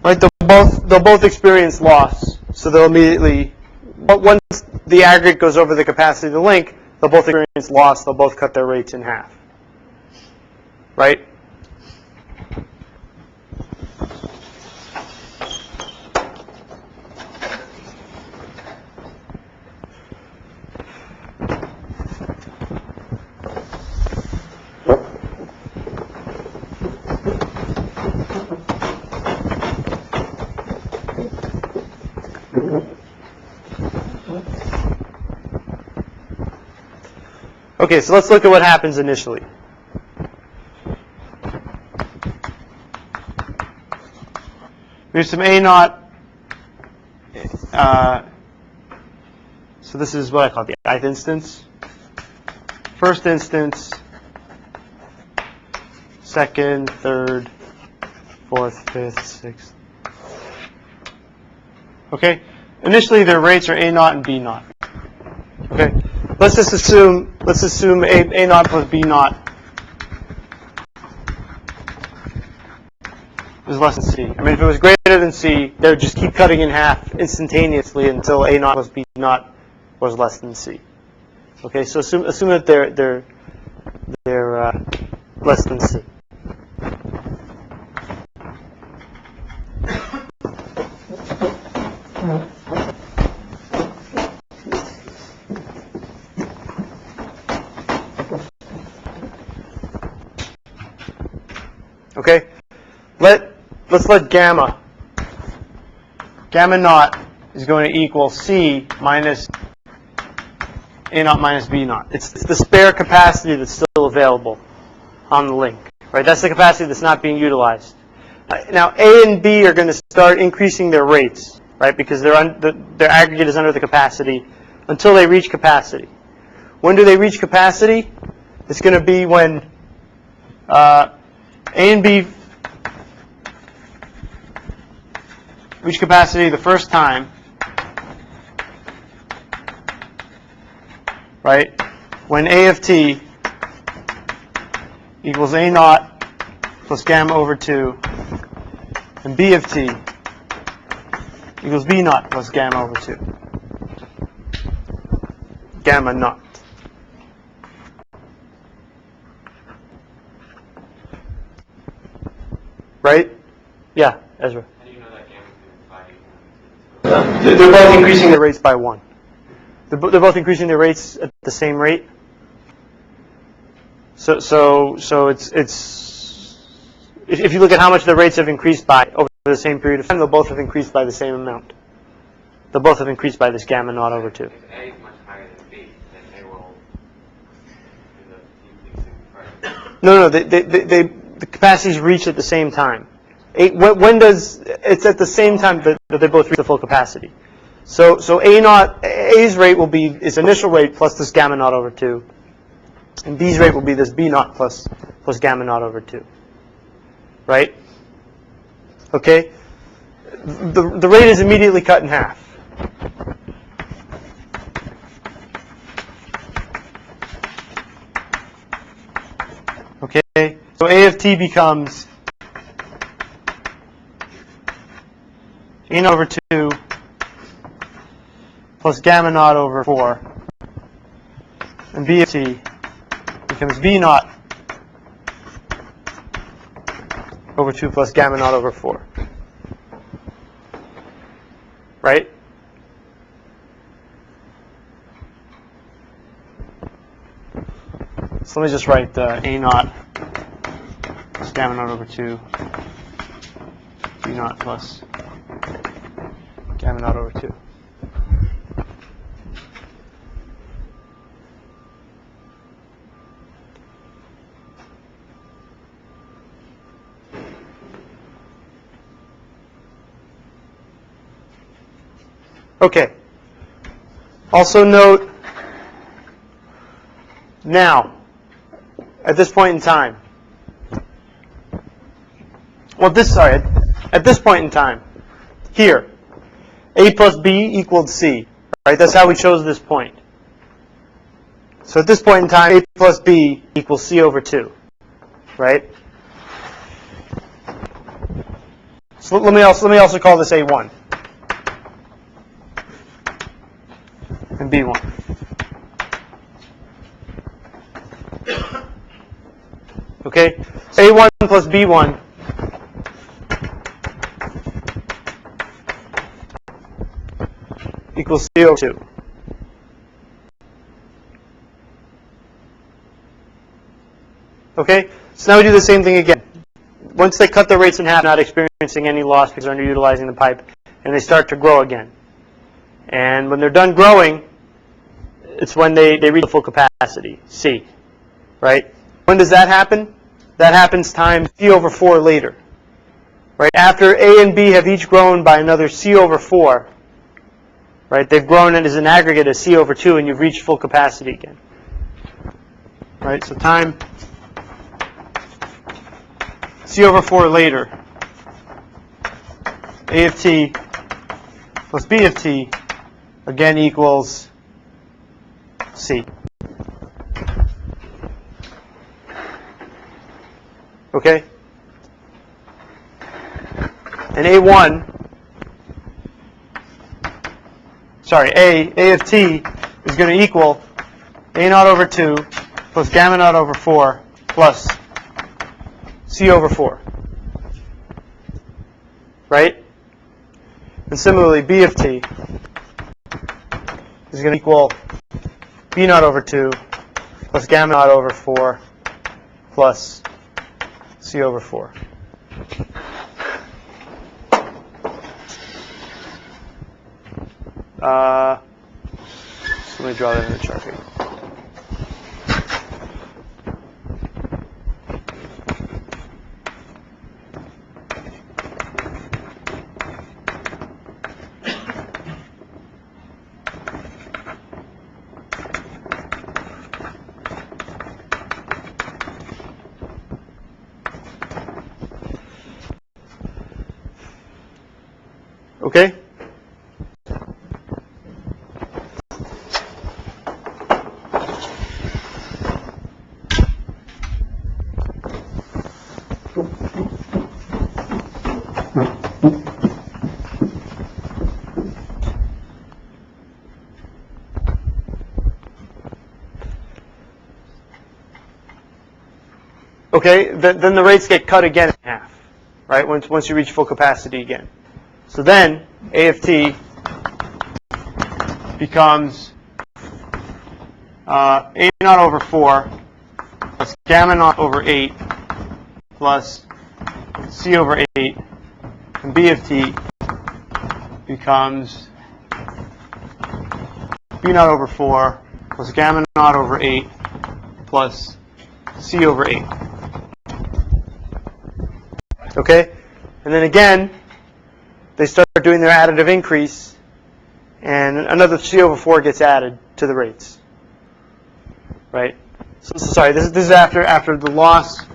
Speaker 1: Right? They'll both experience loss, so they'll immediately, once the aggregate goes over the capacity of the link, they'll both experience loss. They'll both cut their rates in half. Right? Okay, so let's look at what happens initially. There's some A naught. So this is what I call the ith instance. First instance, second, third, fourth, fifth, sixth. Okay? Initially their rates are A naught and B naught. Okay? Let's assume A naught plus B naught is less than C. I mean, if it was greater than C, they would just keep cutting in half instantaneously until A naught plus B naught was less than C. Okay, so assume that they're less than C. Okay? Let's let gamma naught is going to equal C minus A naught minus B naught. It's the spare capacity that's still available on the link. Right? That's the capacity that's not being utilized. Now, A and B are going to start increasing their rates, right? Because their aggregate is under the capacity until they reach capacity. When do they reach capacity? It's going to be when A and B reach capacity the first time, right? When A of t equals A naught plus gamma over 2, and B of t equals B naught plus gamma over 2. Gamma naught. Right? Yeah, Ezra.
Speaker 2: How do you know that gamma is
Speaker 1: They're both increasing their rates by 1. They're both increasing their rates at the same rate. So it's if you look at how much the rates have increased by over the same period of time, they'll both have increased by the same amount. They'll both have increased by this gamma naught over 2.
Speaker 2: If A is much higher than B, then they will do the decreasing first.
Speaker 1: No, the capacities reach at the same time. It's at the same time that they both reach the full capacity. So A's rate will be its initial rate plus this gamma naught over 2, and B's rate will be this B naught plus gamma naught over 2. Right? Okay? The rate is immediately cut in half. Okay? So A of t becomes A naught over 2 plus gamma naught over 4. And B of t becomes B naught over 2 plus gamma naught over 4. Right? So let me just write A naught plus gamma naught over 2, B naught plus gamma naught over 2. Okay. Also note, now, at this point in time, at this point in time, here, A plus B equaled C, right? That's how we chose this point. So at this point in time, A plus B equals C over 2, right? So let me also call this A1 and B1. Okay, so A1 plus B1 equals C over 2. Okay, so now we do the same thing again. Once they cut the rates in half, not experiencing any loss because they're underutilizing the pipe, and they start to grow again. And when they're done growing, it's when they reach the full capacity, C, right? When does that happen? That happens times C over 4 later, right? After A and B have each grown by another C over 4, right? They've grown as an aggregate as C over 2, and you've reached full capacity again, right? So time C over 4 later, A of t plus B of t again equals C. Okay? And A of t is going to equal A naught over 2 plus gamma naught over 4 plus C over 4. Right? And similarly, B of t is going to equal B naught over 2 plus gamma naught over 4 plus C over 4. So let me draw that in the chart here. Okay? Okay, then the rates get cut again in half, right? Once you reach full capacity again. So then A of t becomes A naught over 4 plus gamma naught over 8 plus C over 8, and B of t becomes B naught over 4 plus gamma naught over 8 plus C over 8. Okay? And then again, they start doing their additive increase, and another C over 4 gets added to the rates. Right? So sorry, this is after the loss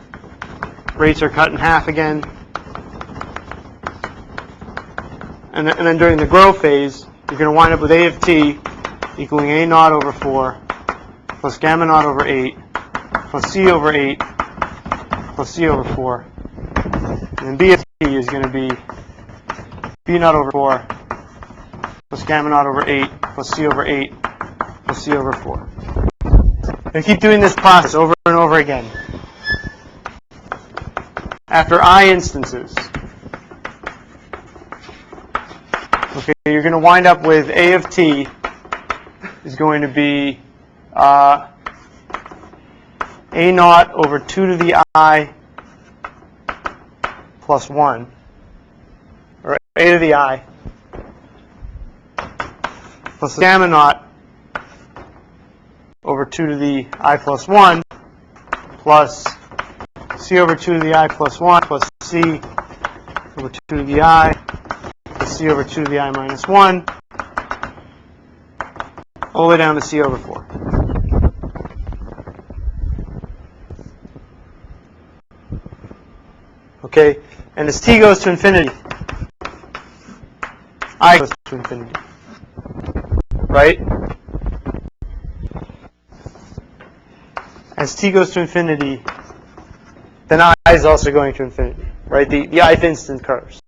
Speaker 1: rates are cut in half again. And then during the grow phase, you're going to wind up with A of t equaling A naught over 4 plus gamma naught over 8 plus C over 8 plus C over 4. And then B of t is going to be B naught over 4 plus gamma naught over 8 plus C over 8 plus C over 4. And keep doing this process over and over again. After I instances, okay, you're going to wind up with A of t is going to be A naught over 2 to the I plus 1, or A to the I, plus gamma naught over 2 to the I plus 1, plus C over 2 to the I plus 1, plus C over 2 to the I, plus C over 2 to the I minus 1, all the way down to C over 4. Okay, and as t goes to infinity, I goes to infinity, right? As t goes to infinity, then I is also going to infinity, right? The ith instant curves.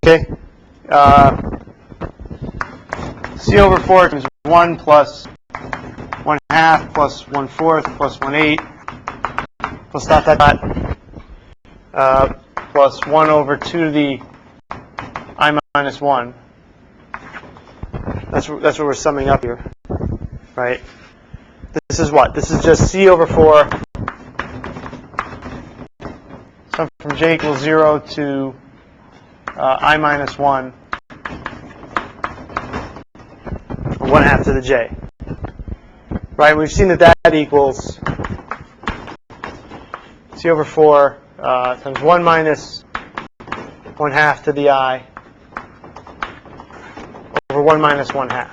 Speaker 1: Okay. C over 4 is 1 plus 1 half plus 1/4 plus 1/8 plus dot dot dot plus 1 over 2 to the I minus 1. That's what we're summing up here, right? This is what? This is just C over 4. Sum from j equals 0 to I minus 1, or 1/2 to the j. Right, we've seen that equals C over 4 times 1 minus 1/2 to the I over 1 minus 1/2.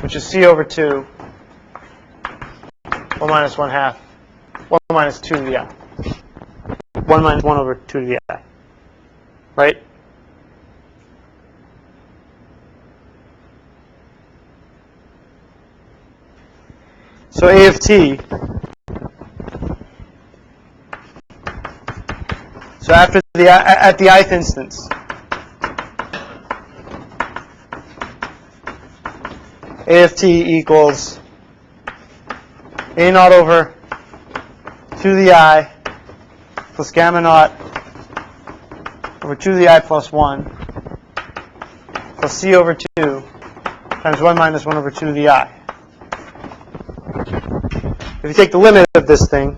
Speaker 1: Which is C over 2, 1 minus 1/2, 1 minus 2 to the I. 1 minus 1 over 2 to the I. Right? So A of t, so after at the ith instance, A of t equals A naught over 2 to the I plus gamma naught over 2 to the I plus 1 plus C over 2 times 1 minus 1 over 2 to the I. If you take the limit of this thing,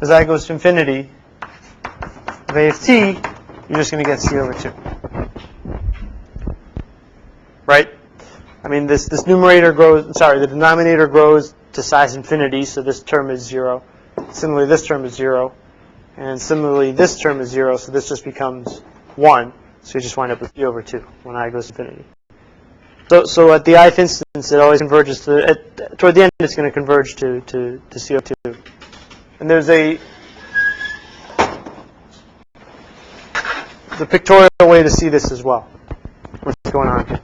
Speaker 1: as I goes to infinity of A of t, you're just going to get C over 2. Right? I mean, this numerator grows, sorry, the denominator grows to size infinity, so this term is 0. Similarly, this term is 0. And similarly, this term is 0, so this just becomes 1. So you just wind up with C over 2 when I goes to infinity. So at the ith instance, it always converges to, toward the end, it's going to converge to C over 2. And there's a pictorial way to see this as well. What's going on here?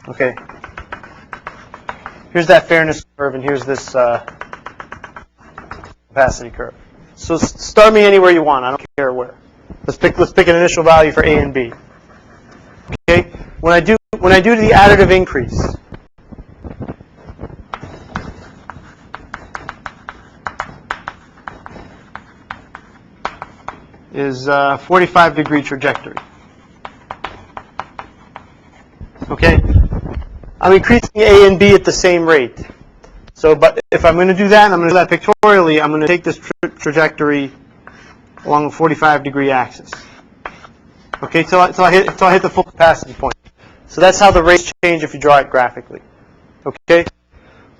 Speaker 1: Okay. Here's that fairness curve, and here's this capacity curve. So start me anywhere you want. I don't care where. Let's pick an initial value for A and B. Okay. When I do the additive increase, is 45-degree trajectory. Okay. I'm increasing A and B at the same rate. So, but if I'm going to do that, and I'm going to do that pictorially, I'm going to take this trajectory along the 45-degree axis. Okay, till I hit the full capacity point. So that's how the rates change if you draw it graphically. Okay.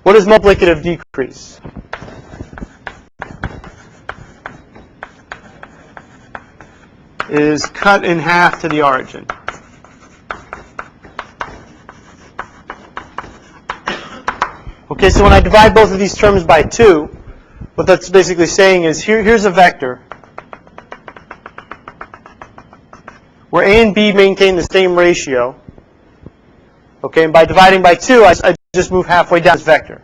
Speaker 1: What is multiplicative decrease? Is cut in half to the origin. Okay, so when I divide both of these terms by 2, what that's basically saying is here's a vector where A and B maintain the same ratio. Okay, and by dividing by 2, I just move halfway down this vector.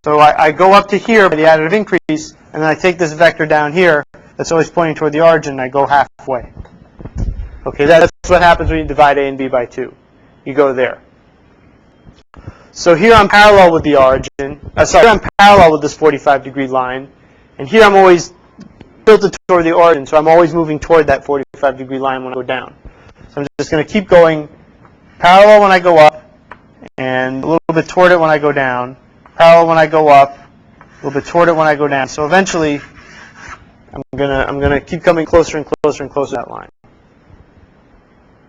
Speaker 1: So I go up to here by the additive increase, and then I take this vector down here that's always pointing toward the origin, and I go halfway. Okay, that's what happens when you divide A and B by 2. You go there. So here I'm parallel with the origin. Here I'm parallel with this 45-degree line, and here I'm always tilted toward the origin, so I'm always moving toward that 45-degree line when I go down. So I'm just going to keep going parallel when I go up, and a little bit toward it when I go down. Parallel when I go up, a little bit toward it when I go down. So eventually, I'm gonna keep coming closer and closer and closer to that line.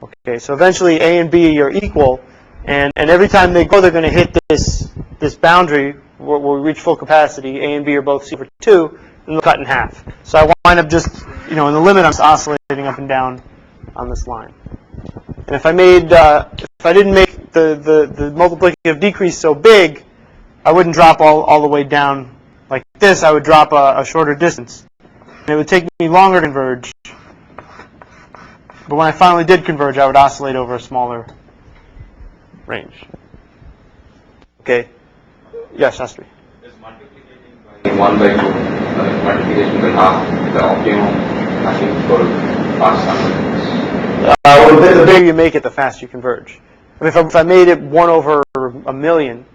Speaker 1: Okay, so eventually A and B are equal. And every time they go, they're going to hit this boundary where we reach full capacity. A and B are both C over 2, and they'll cut in half. So I wind up just, in the limit, I'm just oscillating up and down on this line. And if I didn't make the multiplicative decrease so big, I wouldn't drop all the way down like this. I would drop a shorter distance. And it would take me longer to converge. But when I finally did converge, I would oscillate over a smaller range. Okay. Yes, Shastri.
Speaker 2: Is multiplicating by 1 by 2, multiplication by half the optimum, I think, for fast convergence?
Speaker 1: Well, the bigger you make it, the faster you converge. I mean, if I made it 1 over a million,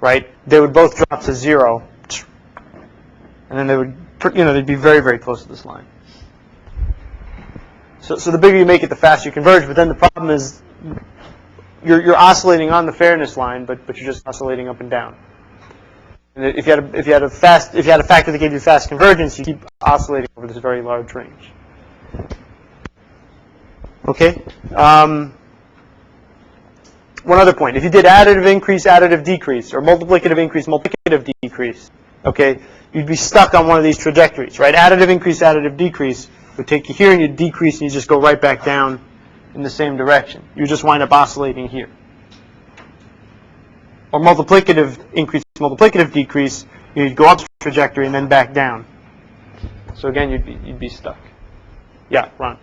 Speaker 1: right, they would both drop to 0, and then they would, they'd be very, very close to this line. So the bigger you make it, the faster you converge. But then the problem is, you're oscillating on the fairness line, but you're just oscillating up and down. And if you had a factor that gave you fast convergence, you keep oscillating over this very large range. Okay. One other point: if you did additive increase, additive decrease, or multiplicative increase, multiplicative decrease, okay, you'd be stuck on one of these trajectories, right? Additive increase, additive decrease would take you here, and you decrease, and you just go right back down in the same direction. You just wind up oscillating here. Or multiplicative increase, multiplicative decrease, you'd go up the trajectory and then back down. So again, you'd be stuck. Yeah, Ron.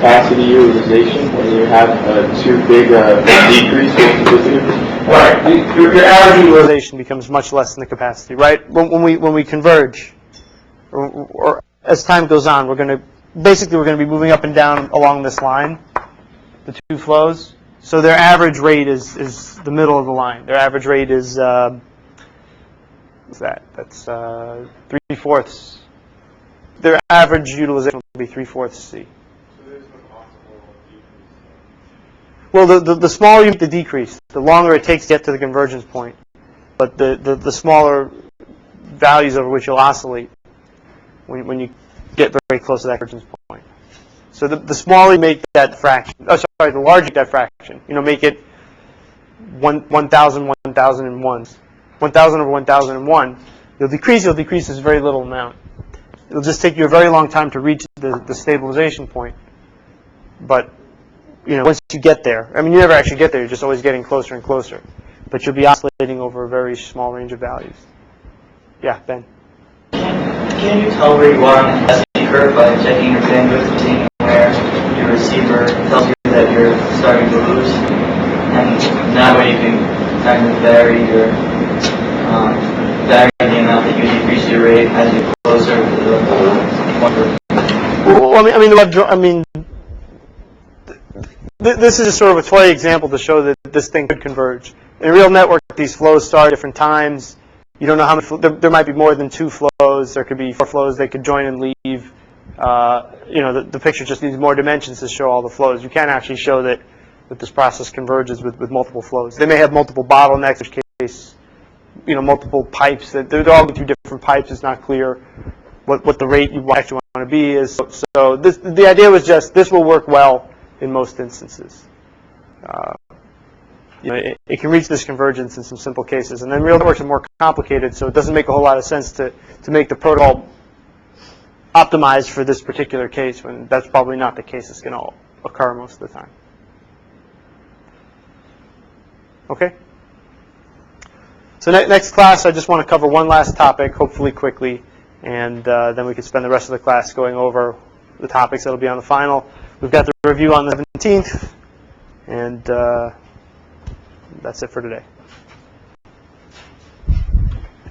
Speaker 2: capacity utilization when you have a too big decrease in visitors?
Speaker 1: Right. Your average utilization becomes much less than the capacity, right? When we converge, or as time goes on, we're going to be moving up and down along this line, the two flows. So their average rate is the middle of the line. Their average rate is what's that? That's 3/4. Their average utilization will be 3/4 C. Well, the smaller you make the decrease, the longer it takes to get to the convergence point, but the smaller values over which you'll oscillate when you get very close to that convergence point. So the smaller you make that fraction, the larger you make that fraction, make it 1,000, 1,001. 1,000 over 1,001, you'll decrease this very little amount. It'll just take you a very long time to reach the stabilization point. But once you get there, you never actually get there, you're just always getting closer and closer. But you'll be oscillating over a very small range of values. Yeah, Ben?
Speaker 3: Can you tell where you are on the S curve by checking your bandwidth and seeing where your receiver tells you that you're starting to lose? And that way you can kind of vary the amount that you decrease your rate as you get closer to the
Speaker 1: this is just sort of a toy example to show that this thing could converge. In a real network, these flows start at different times. You don't know how many. There might be more than 2 flows. There could be 4 flows. They could join and leave. The picture just needs more dimensions to show all the flows. You can't actually show that this process converges with multiple flows. They may have multiple bottlenecks, in which case, multiple pipes. That they're all going through different pipes. It's not clear what the rate you actually want to be is. So the idea was just this will work well in most instances. It can reach this convergence in some simple cases. And then real networks are more complicated, so it doesn't make a whole lot of sense to make the protocol optimized for this particular case when that's probably not the case that's going to occur most of the time. Okay? So next class, I just want to cover one last topic, hopefully quickly, and then we can spend the rest of the class going over the topics that will be on the final. We've got the review on the 17th, and that's it for today.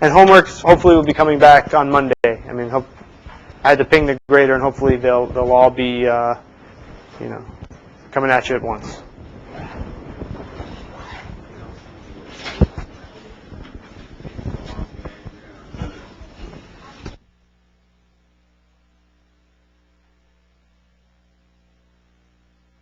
Speaker 1: And homeworks hopefully will be coming back on Monday. I had to ping the grader, and hopefully they'll all be, coming at you at once.